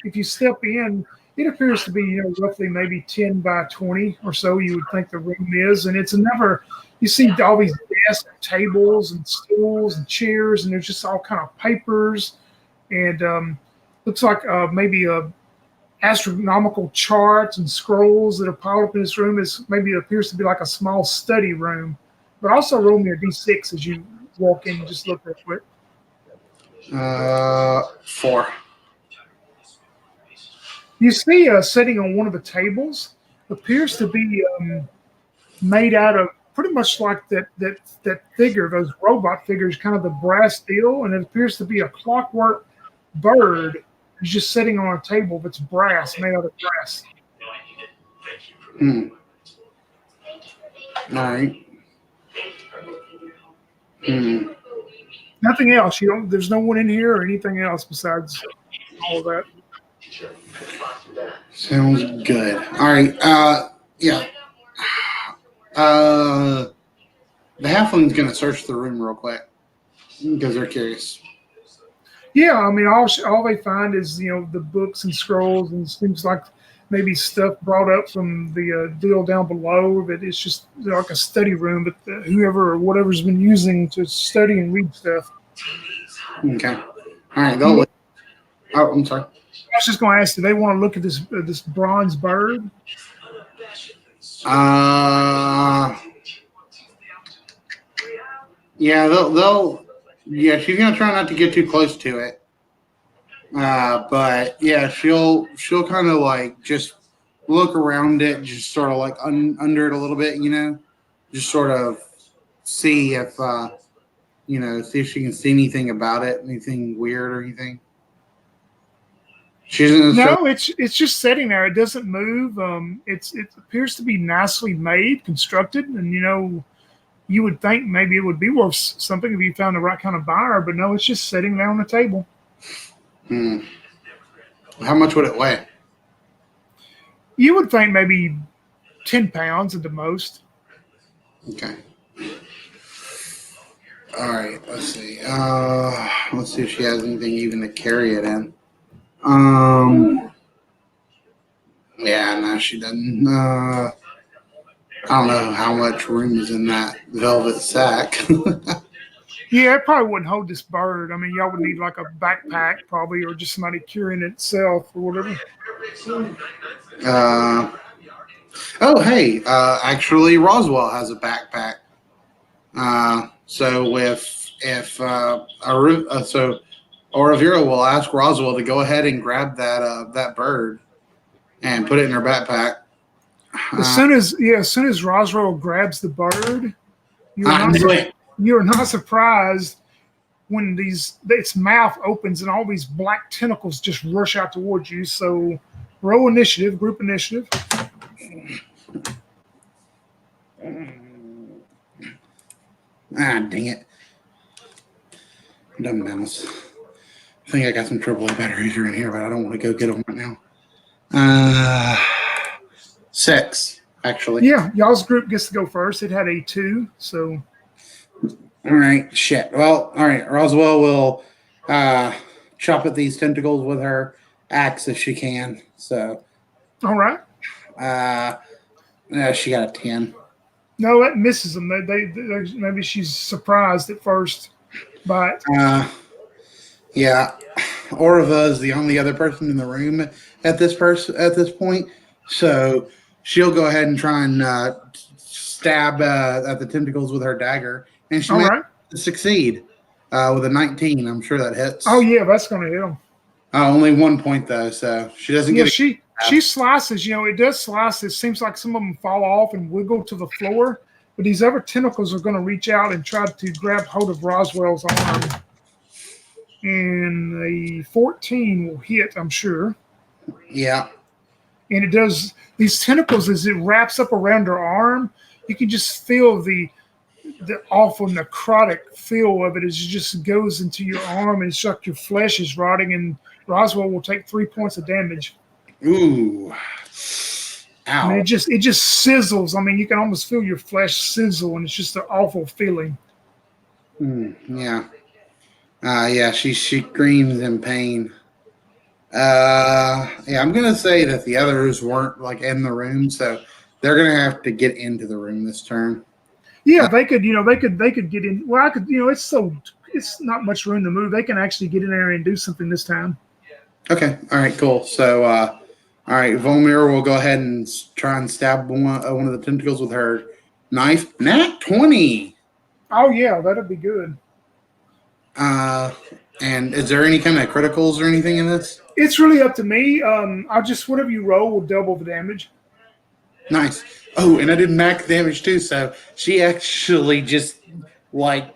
if you step in, it appears to be roughly maybe 10 by 20 or so. You would think the room is, and it's another. You see all these desks, tables, and stools and chairs, and there's just all kind of papers, and looks like maybe astronomical charts and scrolls that are piled up in this room. Is maybe it appears to be like a small study room, but also roll me a d6 as you walk in and just look real quick. 4. You see sitting on one of the tables appears to be made out of pretty much like that figure, those robot figures, kind of the brass deal, and it appears to be a clockwork bird who's just sitting on a table that's brass, made out of brass. All right. Nothing else. There's no one in here or anything else besides all of that. Sounds good. All right. Yeah. The halfling's gonna search the room real quick because they're curious. Yeah, I mean, all they find is the books and scrolls, and seems like maybe stuff brought up from the deal down below. But it's just like a study room, but whoever or whatever's been using to study and read stuff. Okay. All right. They'll. Oh, I'm sorry. I was just going to ask, do they want to look at this bronze bird? Yeah, they'll. Yeah, she's gonna try not to get too close to it. But yeah, she'll kind of like just look around it, just sort of like under it a little bit, just sort of see if see if she can see anything about it, anything weird or anything. She doesn't. No, it's just sitting there. It doesn't move. It appears to be nicely made, constructed, and you would think maybe it would be worth something if you found the right kind of buyer, but no, it's just sitting there on the table. How much would it weigh? You would think maybe 10 pounds at the most. Okay. All right. Let's see. Let's see if she has anything even to carry it in. Yeah, no, she doesn't. I don't know how much room is in that velvet sack. Yeah, it probably wouldn't hold this bird. I mean, y'all would need like a backpack probably, or just somebody carrying it itself or whatever. Hey, actually, Roswell has a backpack. So if Oravira will ask Roswell to go ahead and grab that bird and put it in her backpack. As soon as Roswell grabs the bird, you're not surprised when its mouth opens and all these black tentacles just rush out towards you. So roll initiative, group initiative. Dang it. Dumb mouse. I think I got some AAA batteries in here, but I don't want to go get them right now. 6, actually. Yeah, y'all's group gets to go first. It had a 2, so. All right, shit. Well, all right. Roswell will chop at these tentacles with her axe if she can. So. All right. She got a 10. No, that misses them. Maybe she's surprised at first by it. Yeah, Orva is the only other person in the room at this point, so she'll go ahead and try and stab at the tentacles with her dagger, and she All manages right. to succeed with a 19. I'm sure that Oh hits. yeah, that's going to hit them. Only 1 point though, so she doesn't Yeah, get. she slices. It does slice. It seems like some of them fall off and wiggle to the floor, but these other tentacles are going to reach out and try to grab hold of Roswell's arm. And a 14 will hit, I'm sure. Yeah. And it does these tentacles as it wraps up around her arm. You can just feel the awful necrotic feel of it as it just goes into your arm and it's like your flesh is rotting. And Roswell will take 3 points of damage. Ooh. I mean, Ow. it just sizzles. I mean, you can almost feel your flesh sizzle, and it's just an awful feeling. Yeah. Yeah. She screams in pain. Yeah, I'm gonna say that the others weren't like in the room, so they're gonna have to get into the room this turn. Yeah, they could, they could get in. Well, I could, it's not much room to move. They can actually get in there and do something this time. Okay, all right, cool. So, all right, Volmir will go ahead and try and stab one of the tentacles with her knife. Nat 20. Oh yeah, that'd be good. And is there any kind of criticals or anything in this? It's really up to me. I just whatever you roll will double the damage. Nice. Oh, and I did max damage too, so she actually just like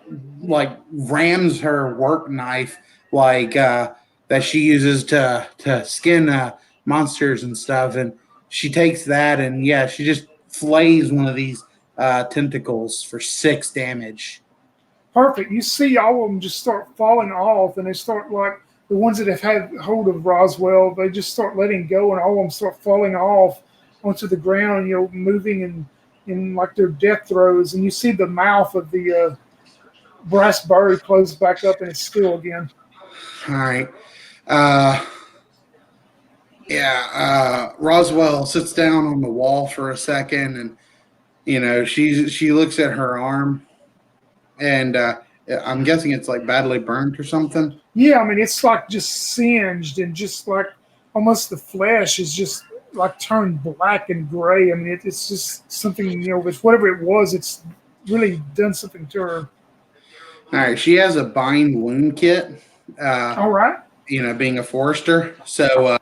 rams her work knife that she uses to skin monsters and stuff, and she takes that and yeah, she just flays one of these tentacles for 6 damage. Perfect. You see all of them just start falling off, and they start like the ones that have had hold of Roswell. They just start letting go, and all of them start falling off onto the ground. Moving in like their death throes, and you see the mouth of the brass bird close back up, and it's still again. All right. Yeah. Roswell sits down on the wall for a second, and she looks at her arm, and I'm guessing it's like badly burnt or something. Yeah, I mean it's like just singed and just like almost the flesh is just like turned black and gray. I mean it's just something it's whatever it was. It's really done something to her. All right, she has a bind wound kit. All right. Being a forester, so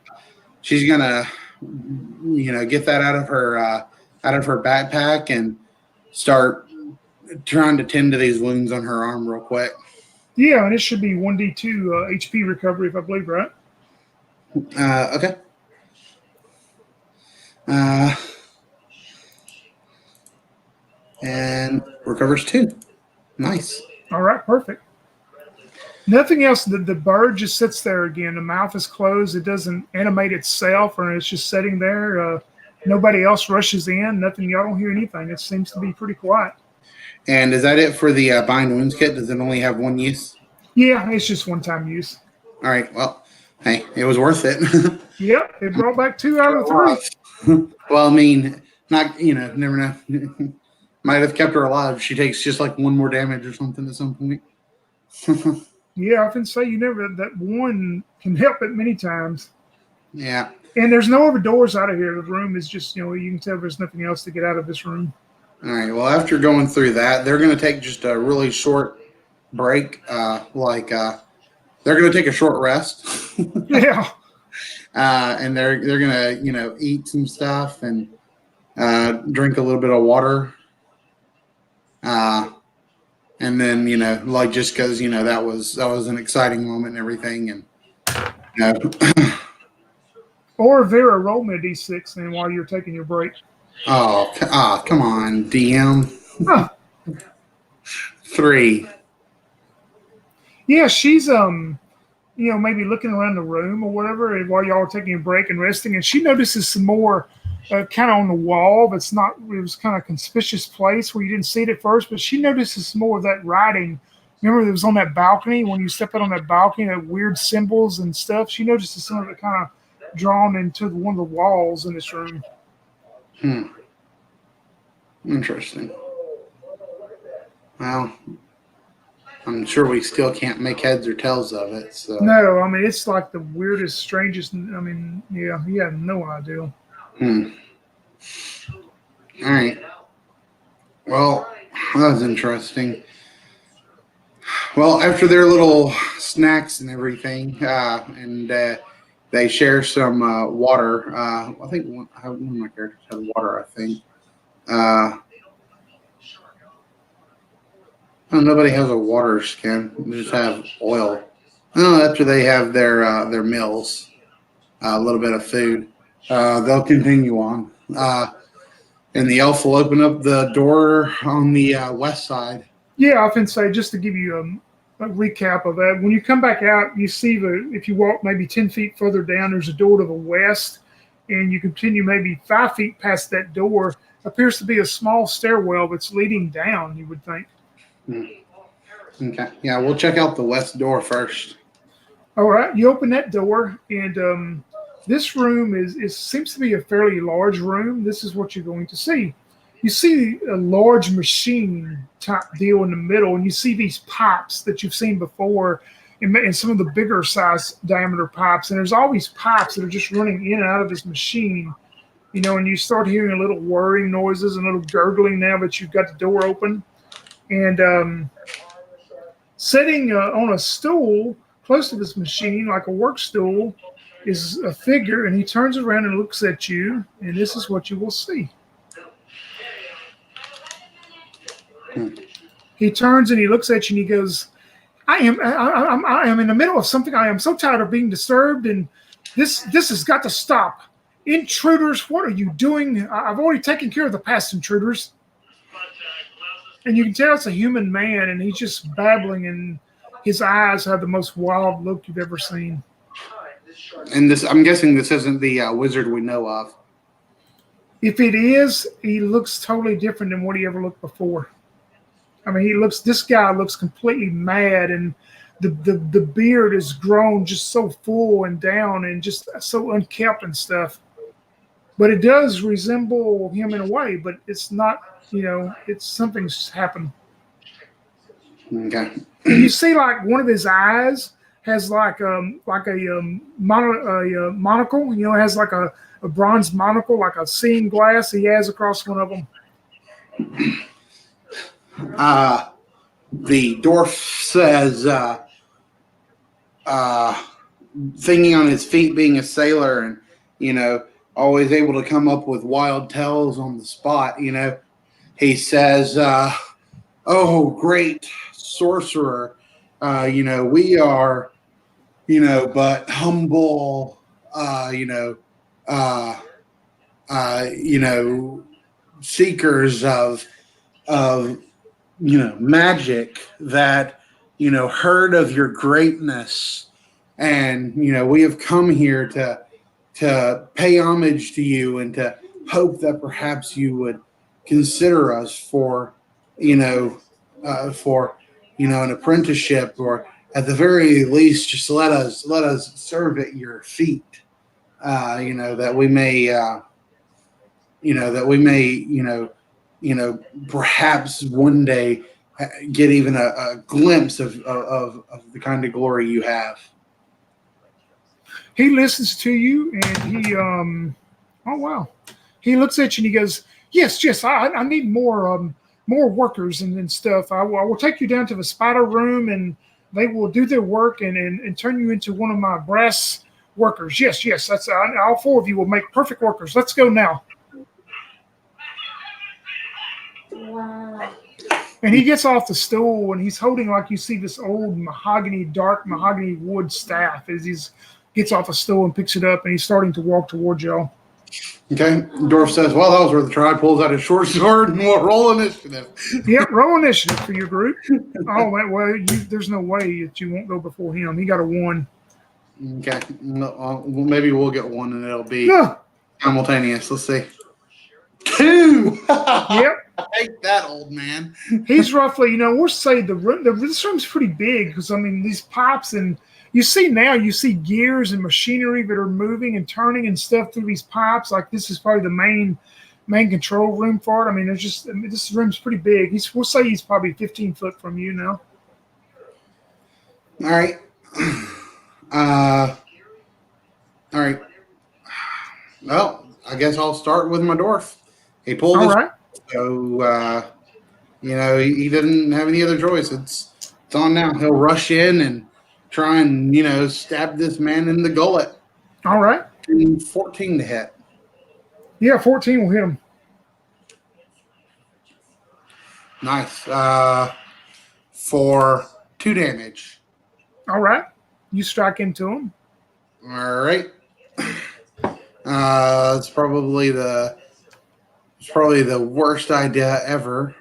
she's gonna, get that out of her backpack and start trying to tend to these wounds on her arm real quick. Yeah, and it should be 1d2 HP recovery, if I believe, right? Okay. And recovers 2. Nice. All right, perfect. Nothing else. The bird just sits there again. The mouth is closed. It doesn't animate itself, or it's just sitting there. Nobody else rushes in. Nothing. Y'all don't hear anything. It seems to be pretty quiet. And is that it for the bind wounds kit? Does it only have 1 use? Yeah, it's just one-time use. All right. Well, hey, it was worth it. Yep, it brought back 2 out of 3. Well, I mean, not never know. Might have kept her alive. She takes just like 1 more damage or something at some point. Yeah, I can say that one can help it many times. Yeah. And there's no other doors out of here. The room is just you can tell there's nothing else to get out of this room. All right. Well, after going through that, they're going to take just a really short break. They're going to take a short rest. Yeah. And they're going to eat some stuff and drink a little bit of water. And then just because that was an exciting moment and everything, and Or Vera, roll me a d6 and while you're taking your break. Come on, DM. Huh. 3. Yeah, she's maybe looking around the room or whatever, and while y'all are taking a break and resting, and she notices some more kind of on the wall. It was kind of conspicuous place where you didn't see it at first, but she notices some more of that writing. Remember, it was on that balcony. When you step out on that balcony, that weird symbols and stuff. She notices some of it kind of drawn into one of the walls in this room. Hmm. Interesting. Well, I'm sure we still can't make heads or tails of it. So, No, I mean it's like the weirdest, strangest. I mean, yeah, you have no idea. hmm. All right. Well, that was interesting. Well, after their little snacks and everything, and they share some water. I think one of my characters had water. I think. Oh, nobody has a water skin. They just have oil. Oh, after they have their meals, a little bit of food, they'll continue on. And the elf will open up the door on the west side. Yeah, I can say just to give you a recap of that. When you come back out, you see if you walk maybe 10 feet further down, there's a door to the west, and you continue maybe 5 feet past that door. Appears to be a small stairwell that's leading down. You would think. Hmm. Okay. Yeah, we'll check out the west door first. All right, you open that door, and this room is seems to be a fairly large room. This is what you're going to see. You see a large machine type deal in the middle, and you see these pipes that you've seen before, and some of the bigger size diameter pipes. And there's all these pipes that are just running in and out of this machine. And you start hearing a little whirring noises and a little gurgling now that you've got the door open. And sitting on a stool close to this machine, like a work stool, is a figure, and he turns around and looks at you, and this is what you will see. He turns and he looks at you and he goes, I am in the middle of something. I am so tired of being disturbed, and this has got to stop. Intruders, what are you doing? I've already taken care of the past intruders. And you can tell it's a human man, and he's just babbling, and his eyes have the most wild look you've ever seen. And this, I'm guessing this isn't the wizard we know of. If it is, he looks totally different than what he ever looked before. I mean, this guy looks completely mad, and the beard is grown just so full and down and just so unkempt and stuff. But it does resemble him in a way, but it's not, it's something's happened. Okay. And you see, like, one of his eyes has like a monocle. It has like a bronze monocle, like a seeing glass he has across one of them. The dwarf says, thinking on his feet, being a sailor, and always able to come up with wild tales on the spot. He says, "Oh, great sorcerer, we are, but humble, seekers of magic that heard of your greatness, and we have come here to pay homage to you and to hope that perhaps you would consider us for an apprenticeship, or at the very least just let us serve at your feet, that we may perhaps one day get even a glimpse of the kind of glory you have." He listens to you, and oh wow, he looks at you and he goes, yes, I need more workers and stuff. I will take you down to the spider room, and they will do their work and turn you into one of my brass workers. Yes, that's all four of you will make perfect workers. Let's go now. Wow. And he gets off the stool, and he's holding, like, you see this old dark mahogany wood staff as he gets off a stool and picks it up, and he's starting to walk towards y'all. Okay. Dwarf says, "Well, that was worth a try." Pulls out his short sword and will roll initiative. Yep, roll initiative for your group. Oh, well, there's no way that you won't go before him. He got a 1. Okay. No, maybe we'll get 1 and it'll be simultaneous. Let's see. 2. Yep. I hate that, old man. He's roughly, we'll say this room's pretty big, because, I mean, these pipes, and you see gears and machinery that are moving and turning and stuff through these pipes. Like, this is probably the main main control room for it. I mean, this room's pretty big. We'll say he's probably 15 foot from you now. All right. All right. Well, I guess I'll start with my dwarf. He pulled All his. right. So, he doesn't have any other choice. It's on now. He'll rush in and try and, stab this man in the gullet. All right. 14 to hit. Yeah, 14 will hit him. Nice. For 2 damage. All right. You strike into him. All right. It's probably the worst idea ever.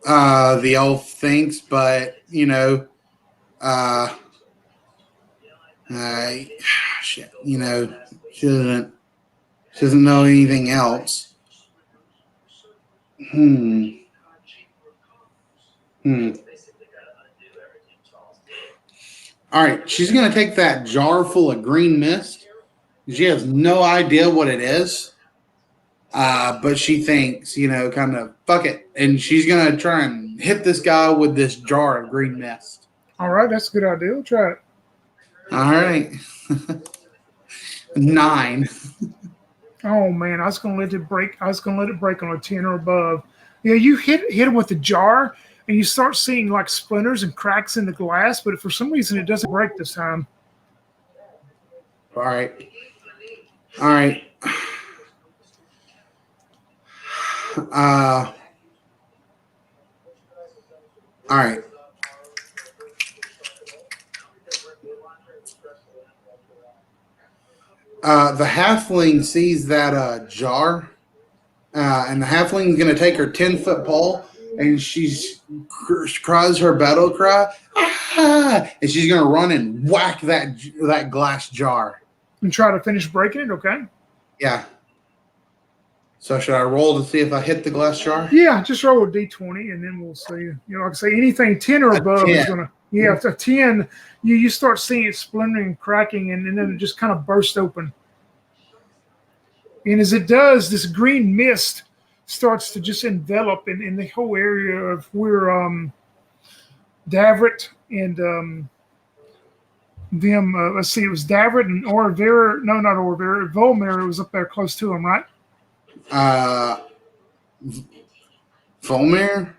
The elf thinks, but shit, she doesn't know anything else. All right, she's gonna take that jar full of green mist. She has no idea what it is. But she thinks, kind of fuck it. And she's going to try and hit this guy with this jar of green mist. All right, that's a good idea. We'll try it. All right. 9. Oh man, I was gonna let it break. I was gonna let it break on a 10 or above. Yeah, you hit him with the jar, and you start seeing like splinters and cracks in the glass, but for some reason it doesn't break this time. All right. All right. All right. The halfling sees that jar, and the halfling's going to take her 10-foot pole, and she's cries her battle cry, ah! And she's going to run and whack that glass jar. And try to finish breaking it, okay? Yeah. So should I roll to see if I hit the glass jar? Yeah, just roll a d20 and then we'll see. Like I say, anything 10 or above is gonna. Yeah, if it's a 10, you start seeing it splintering and cracking, and then it just kind of bursts open. And as it does, this green mist starts to just envelop in the whole area of where Davrit and them. Let's see, it was Davrit and Orvera. No, not Orvera. Volmer was up there close to him, right? Volmir?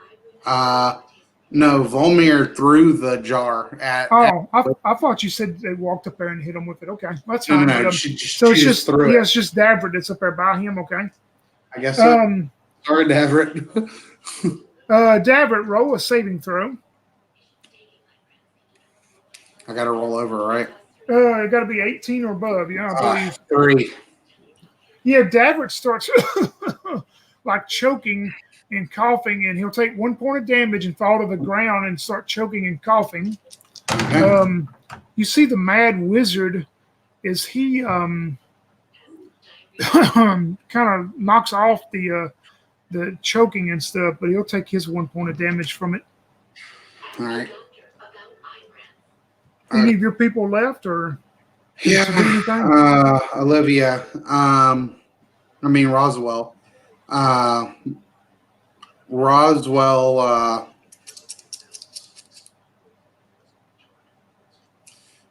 No, Volmir threw the jar at. I thought you said they walked up there and hit him with it. Okay, that's fine. No, so it's just threw it. It's just Davrit that's up there by him. Okay. I guess so. Sorry, Davrit. Davrit, roll a saving throw. I got to roll over, right? It got to be 18 or above. Yeah, I believe. 3. Yeah, Davrit starts like choking and coughing, and he'll take 1 point of damage and fall to the ground and start choking and coughing. Okay. You see the mad wizard as he kind of knocks off the choking and stuff, but he'll take his 1 point of damage from it. All right. Any of your people left, or Olivia? Roswell.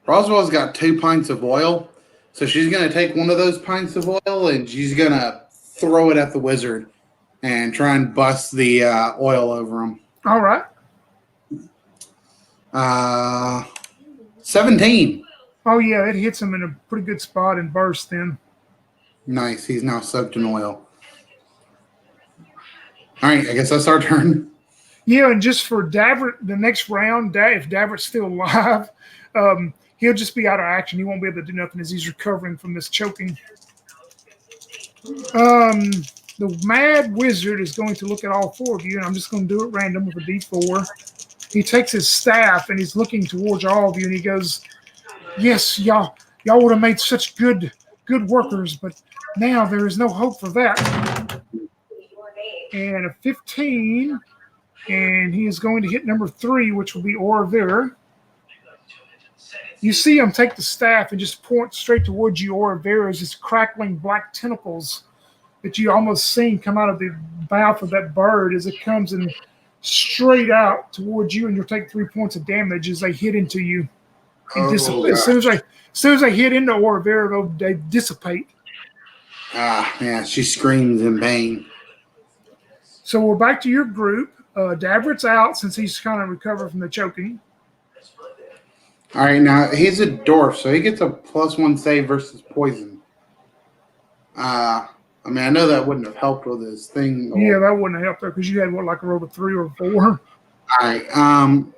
Roswell's got 2 pints of oil, so she's going to take one of those pints of oil and she's going to throw it at the wizard and try and bust the oil over him. All right. 17. Oh, yeah, it hits him in a pretty good spot and bursts then. Nice. He's now soaked in oil. All right, I guess that's our turn. Yeah, and just for Davrit, the next round, if Davrit's still alive, he'll just be out of action. He won't be able to do nothing as he's recovering from this choking. The mad wizard is going to look at all 4 of you, and I'm just going to do it random with a d4. He takes his staff, and he's looking towards all of you, and he goes, yes, y'all would have made such good workers, but now there is no hope for that. And a 15, and he is going to hit number 3, which will be Orvera. You see him take the staff and just point straight towards you, Orvera, as his crackling black tentacles that you almost seen come out of the mouth of that bird as it comes in straight out towards you, and you'll take 3 points of damage as they hit into you. And Oh as soon gosh. as they hit into Oravera, they dissipate. Ah, yeah, she screams in pain. So we're back to your group. Davrit's out since he's kind of recovered from the choking. All right, now he's a dwarf, so he gets a +1 save versus poison. I mean, I know that wouldn't have helped with his thing. Yeah, that wouldn't have helped there because you had what, like a roll of 3 or 4. All right.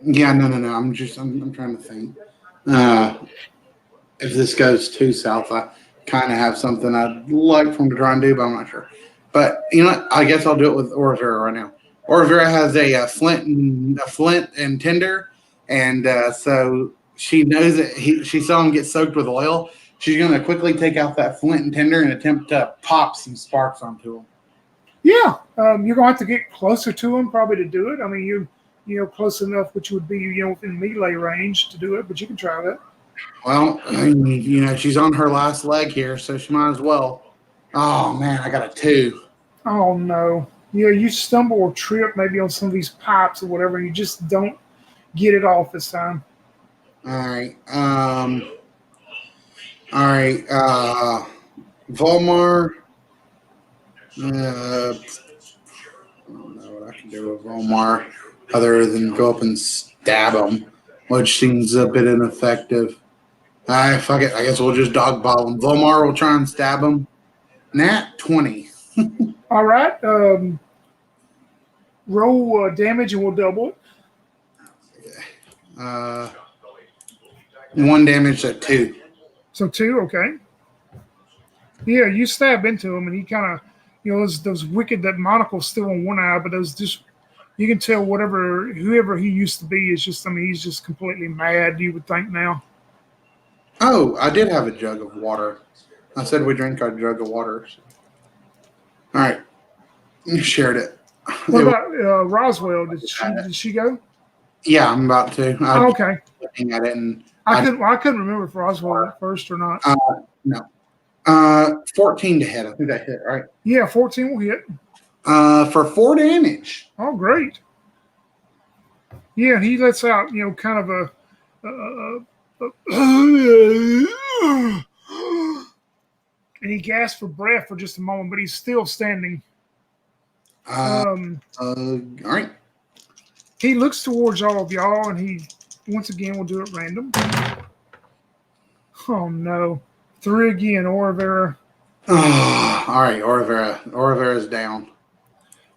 Yeah, no. I'm trying to think. If this goes too south, I kind of have something I'd like for him to try and do, but I'm not sure. But you know what? I guess I'll do it with Oravera right now. Oravera has a flint and tinder, and so she knows that she saw him get soaked with oil. She's going to quickly take out that flint and tinder and attempt to pop some sparks onto him. Yeah, you're going to have to get closer to him probably to do it. I mean, you're close enough, which would be within melee range to do it, but you can try that. Well, she's on her last leg here, so she might as well. Oh man, I got a 2. Oh no. Yeah, you stumble or trip maybe on some of these pipes or whatever, and you just don't get it off this time. All right. All right. Volmar. I don't know what I can do with Volmar other than go up and stab him, which seems a bit ineffective. Fuck it. I guess we'll just dogpile him. Volmar will try and stab him. Nat 20. All right. Roll damage and we'll double it. 1 damage at 2. So 2, okay. Yeah, you stab into him, and he kind of, those wicked, that monocle's still on one eye, but those just, you can tell whoever he used to be is just, I mean, he's just completely mad, you would think now. Oh, I did have a jug of water. I said we drink our jug of water. So. All right. You shared it. What about Roswell? Did she go? Yeah, I'm about to. Oh, okay. Looking at it, and I couldn't remember if Roswell went first or not. No. 14 to hit. I think that hit, right? Yeah, 14 will hit. For 4 damage. Oh, great. Yeah, he lets out, kind of a and he gasps for breath for just a moment, but he's still standing. All right. He looks towards all of y'all, and he once again will do it random. Oh no, 3 again, Oravera. All right, Oravera. Oravera's down.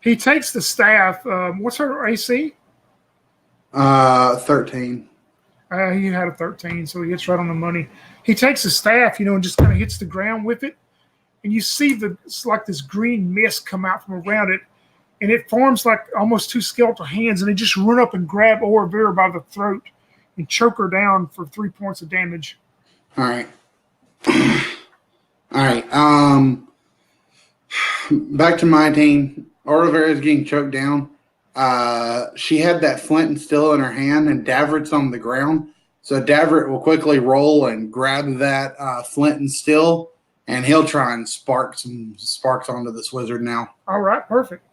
He takes the staff. What's her AC? 13. He had a 13, so he hits right on the money. He takes the staff, and just kind of hits the ground with it, and you see it's like this green mist come out from around it, and it forms like almost 2 skeletal hands, and they just run up and grab Oravera by the throat and choke her down for 3 points of damage. All right. All right. Back to my team. Oravera is getting choked down. She had that flint and steel in her hand, and Davrit's on the ground. So Davrit will quickly roll and grab that flint and steel, and he'll try and spark some sparks onto this wizard now. All right, perfect.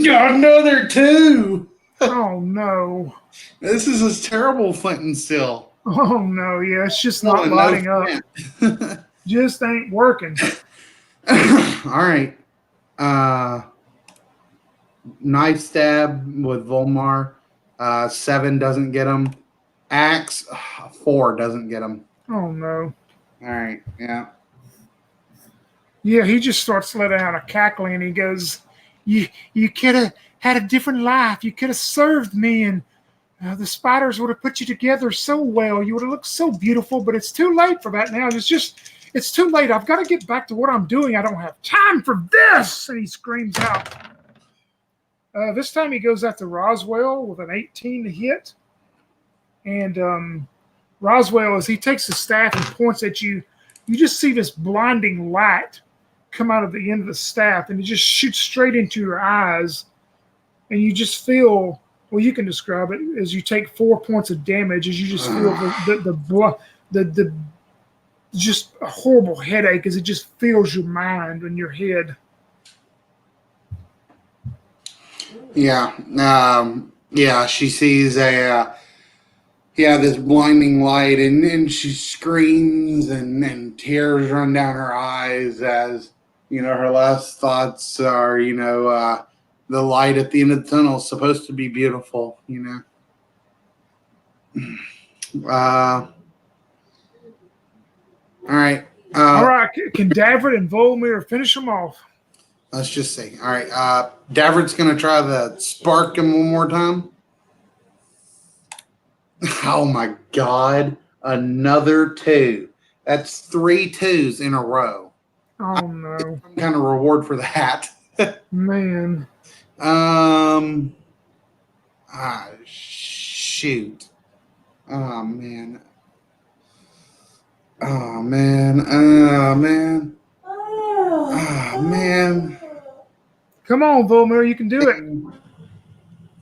Got another 2. Oh no! This is a terrible flint and steel. Oh no! Yeah, it's just not lighting up. Just ain't working. All right. Knife stab with Volmar. 7 doesn't get him. Axe 4 doesn't get him. Oh no! All right. Yeah. Yeah, he just starts letting out a cackling. And he goes, "You could have had a different life. You could have served me, and the spiders would have put you together so well. You would have looked so beautiful. But it's too late for that now. It's too late. I've got to get back to what I'm doing. I don't have time for this." And he screams out. This time he goes after Roswell with an 18 to hit. And Roswell, as he takes the staff and points at you, you just see this blinding light come out of the end of the staff, and it just shoots straight into your eyes. And you just feel, well, you can describe it as you take 4 points of damage, as you just feel the just a horrible headache as it just fills your mind and your head. Yeah. Yeah. She sees this blinding light, and she screams, and tears run down her eyes as her last thoughts are the light at the end of the tunnel is supposed to be beautiful. All right. All right, can Davert and Volmir finish them off? Let's just see. All right. Davert's going to try the spark him one more time. Oh my God. Another 2. That's 3 2s in a row. Oh no. Some kind of reward for that. Man. Shoot. Oh man. Oh man. Oh man. Oh man. Come on, Volmir, you can do it.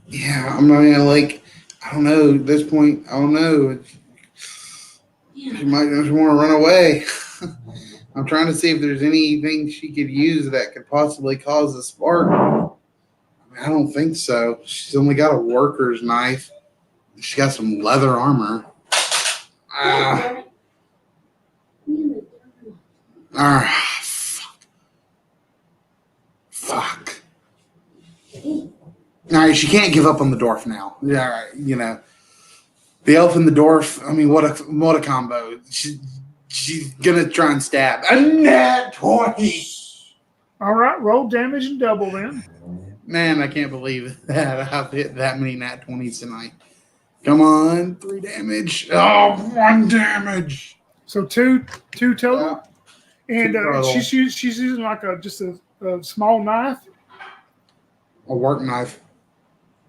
Yeah, I'm not like, I don't know at this point. I don't know. She might just want to run away. I'm trying to see if there's anything she could use that could possibly cause a spark. I don't think so. She's only got a worker's knife. She got some leather armor. Fuck. All right, she can't give up on the dwarf now. Yeah, the elf and the dwarf. I mean, what a combo. She's gonna try and stab. A nat 20. All right, roll damage and double then. Man, I can't believe that I've hit that many nat 20s tonight. Come on, 3 damage. Oh, 1 damage. So two total. And total. she's using like just a small knife. A work knife.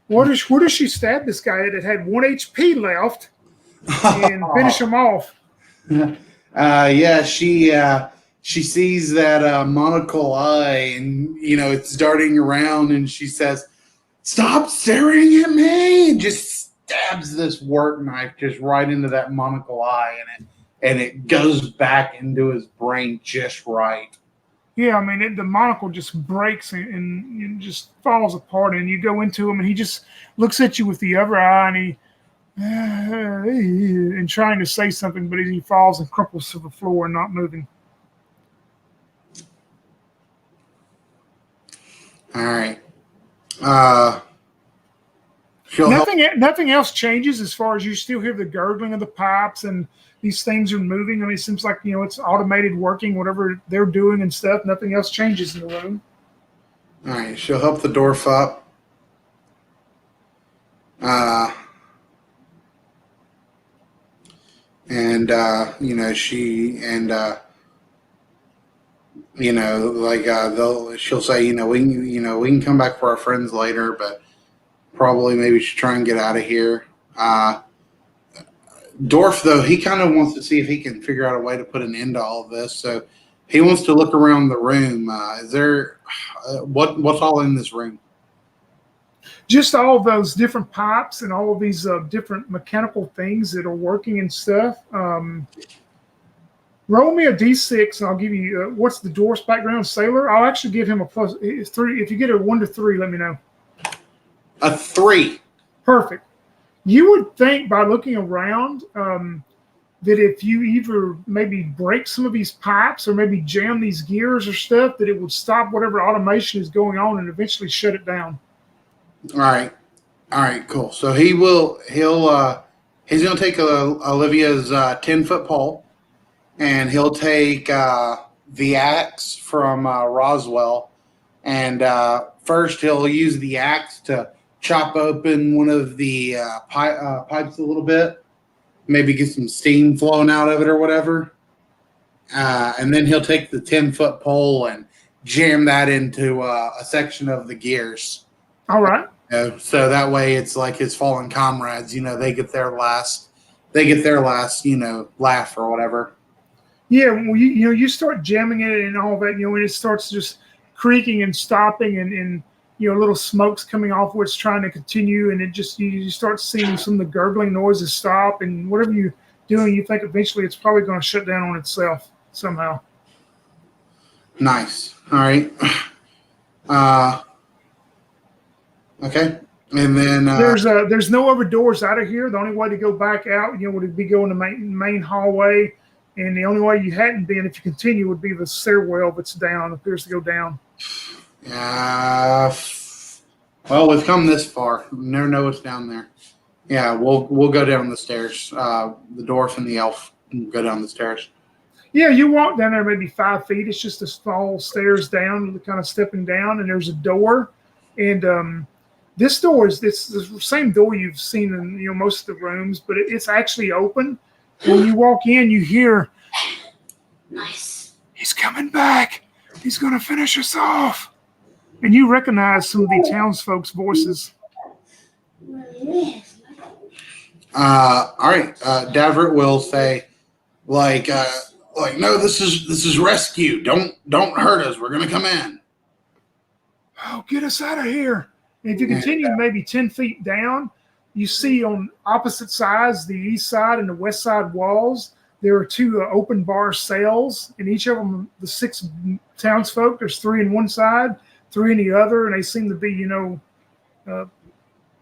Where does she stab this guy that had 1 HP left and finish him off? Yeah, she sees that monocle eye, and it's darting around, and she says, "Stop staring at me!" And just stabs this work knife just right into that monocle eye, and it goes back into his brain just right. Yeah, I mean, the monocle just breaks and just falls apart, and you go into him, and he just looks at you with the other eye, and trying to say something, but he falls and crumples to the floor and not moving. All right. Nothing else changes as far as you still hear the gurgling of the pipes and these things are moving. I mean, it seems like it's automated working, whatever they're doing and stuff. Nothing else changes in the room. All right, she'll help the dwarf up. She'll say, we can come back for our friends later, but probably maybe we should try and get out of here. Dorf, though, he kind of wants to see if he can figure out a way to put an end to all of this. So he wants to look around the room. Is there what's all in this room? Just all of those different pipes and all of these different mechanical things that are working and stuff. Roll me a d6, and I'll give you what's the dwarf's background? Sailor. I'll actually give him a +3. If you get a 1 to 3, let me know. A 3. Perfect. You would think by looking around that if you either maybe break some of these pipes or maybe jam these gears or stuff, that it would stop whatever automation is going on and eventually shut it down. All right, cool. So he's going to take Olivia's 10-foot pole, and he'll take the axe from Roswell, and first he'll use the axe to chop open one of the pipes a little bit, maybe get some steam flowing out of it or whatever. And then he'll take the 10-foot pole and jam that into a section of the gears. All right. So that way it's like his fallen comrades, they get their last, laugh or whatever. Yeah, well, you start jamming it and all that, and it starts just creaking and stopping and little smokes coming off where it's trying to continue, and it just you start seeing some of the gurgling noises stop, and whatever you doing, you think eventually it's probably going to shut down on itself somehow. Nice. All right. Uh, okay. And then There's no other doors out of here. The only way to go back out, would be going the main hallway, and the only way you hadn't been, if you continue, would be the stairwell that's down. Appears to go down. well, we've come this far. We never know what's down there. Yeah, we'll go down the stairs. The dwarf and the elf go down the stairs. Yeah, you walk down there maybe 5 feet. It's just a small stairs down, kind of stepping down, and there's a door. And this door is the same door you've seen in most of the rooms, but it's actually open. When you walk in, you hear, Nice. "He's coming back. He's going to finish us off." And you recognize some of the townsfolk's voices. All right. Davert will say, like, no, this is rescue. Don't hurt us. We're gonna come in. "Oh, get us out of here." And if you continue maybe 10 feet down, you see on opposite sides, the east side and the west side walls, there are 2 open bar cells, and each of them, the 6 townsfolk, there's 3 in one side, 3 in the other, and they seem to be,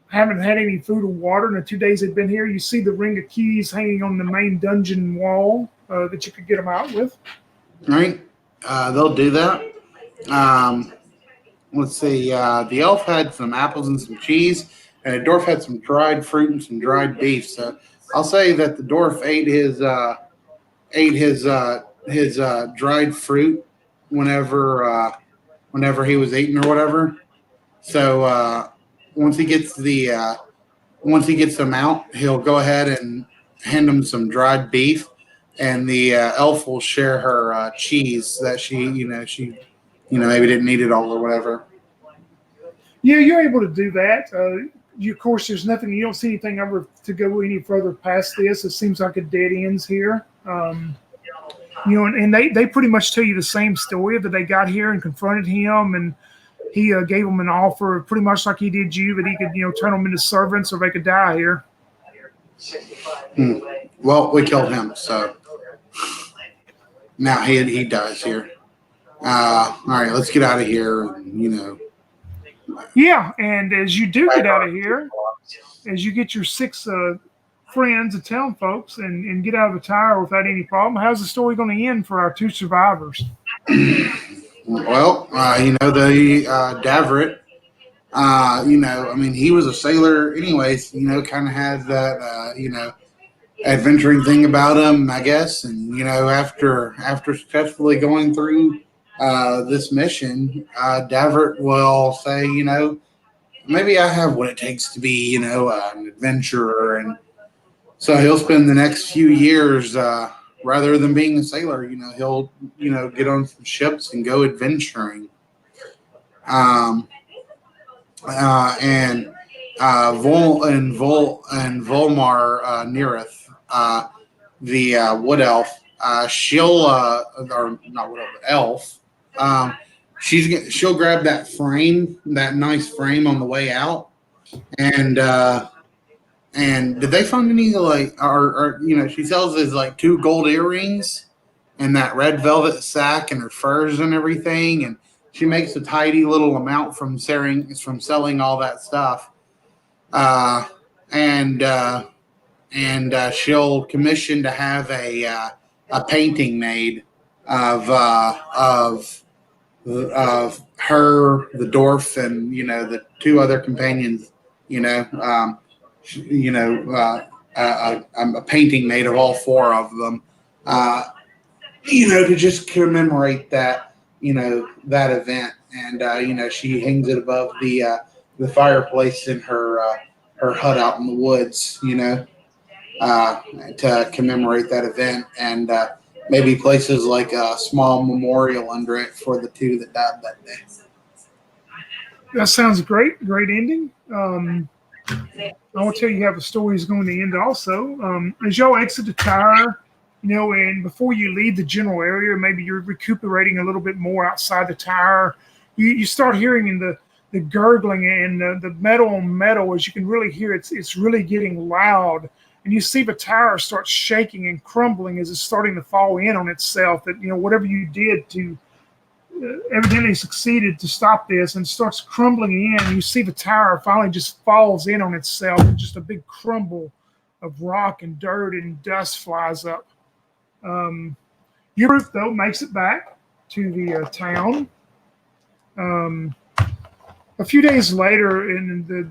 haven't had any food or water in the 2 days they've been here. You see the ring of keys hanging on the main dungeon wall that you could get them out with. All right. They'll do that. Let's see. The elf had some apples and some cheese, and the dwarf had some dried fruit and some dried beef. So I'll say that the dwarf ate his dried fruit whenever he was eating or whatever. So once he gets them out, he'll go ahead and hand them some dried beef, and the elf will share her cheese that she maybe didn't eat it all or whatever. Yeah, you're able to do that. Of course, there's nothing. You don't see anything ever to go any further past this. It seems like a dead ends here. And they pretty much tell you the same story that they got here and confronted him, and he gave them an offer, pretty much like he did you, that he could turn them into servants or they could die here. Well, we killed him, so now he dies here. All right, let's get out of here. Yeah, and as you do get out of here, as you get your 6 friends and town folks and get out of the tower without any problem, how's the story going to end for our 2 survivors? Well, the Davrit, he was a sailor anyways, kind of had that, adventuring thing about him, I guess. And, after successfully going through this mission, Davert will say, maybe I have what it takes to be, an adventurer. And so he'll spend the next few years, rather than being a sailor, he'll, get on some ships and go adventuring. And Volmar Neareth, the wood elf, she'll or not wood elf, she'll grab that nice frame on the way out, and did they find any or she sells his 2 gold earrings and that red velvet sack and her furs and everything, and she makes a tidy little amount from selling all that stuff, and she'll commission to have a painting made of her, the dwarf, and the 2 other companions. A painting made of all 4 of them. To just commemorate that that event, and she hangs it above the fireplace in her hut out in the woods, to commemorate that event, and maybe places like a small memorial under it for the 2 that died that day. That sounds great. Great ending. I will tell you how the story is going to end also. As y'all exit the tower, and before you leave the general area, maybe you're recuperating a little bit more outside the tower, you start hearing the gurgling and the metal on metal, as you can really hear it's really getting loud. and you see the tower start shaking and crumbling as it's starting to fall in on itself. That whatever you did to evidently succeeded to stop this, and starts crumbling in. You see the tower finally just falls in on itself, and just a big crumble of rock and dirt and dust flies up. Your group, though, makes it back to the town. A few days later, in the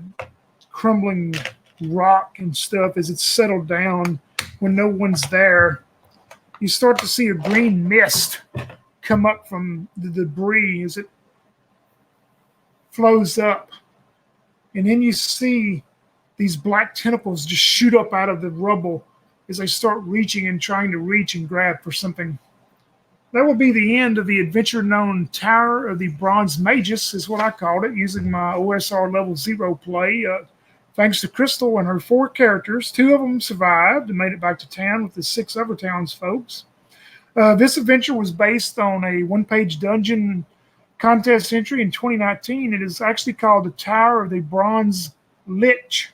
crumbling rock and stuff, as it's settled down, when no one's there, you start to see a green mist come up from the debris as it flows up. And then you see these black tentacles just shoot up out of the rubble as they start reaching and trying to reach and grab for something. That will be the end of the adventure known Tower of the Bronze Magus, is what I called it, using my OSR Level Zero play. Thanks to Crystal and her 4 characters, 2 of them survived and made it back to town with the 6 other townsfolk. This adventure was based on a one-page dungeon contest entry in 2019. It is actually called the Tower of the Bronze Lich,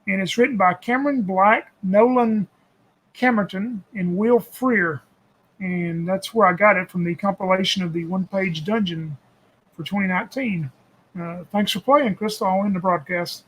and it's written by Cameron Black, Nolan Camerton, and Will Freer. And that's where I got it, from the compilation of the one-page dungeon for 2019. Thanks for playing, Crystal. I'll end the broadcast.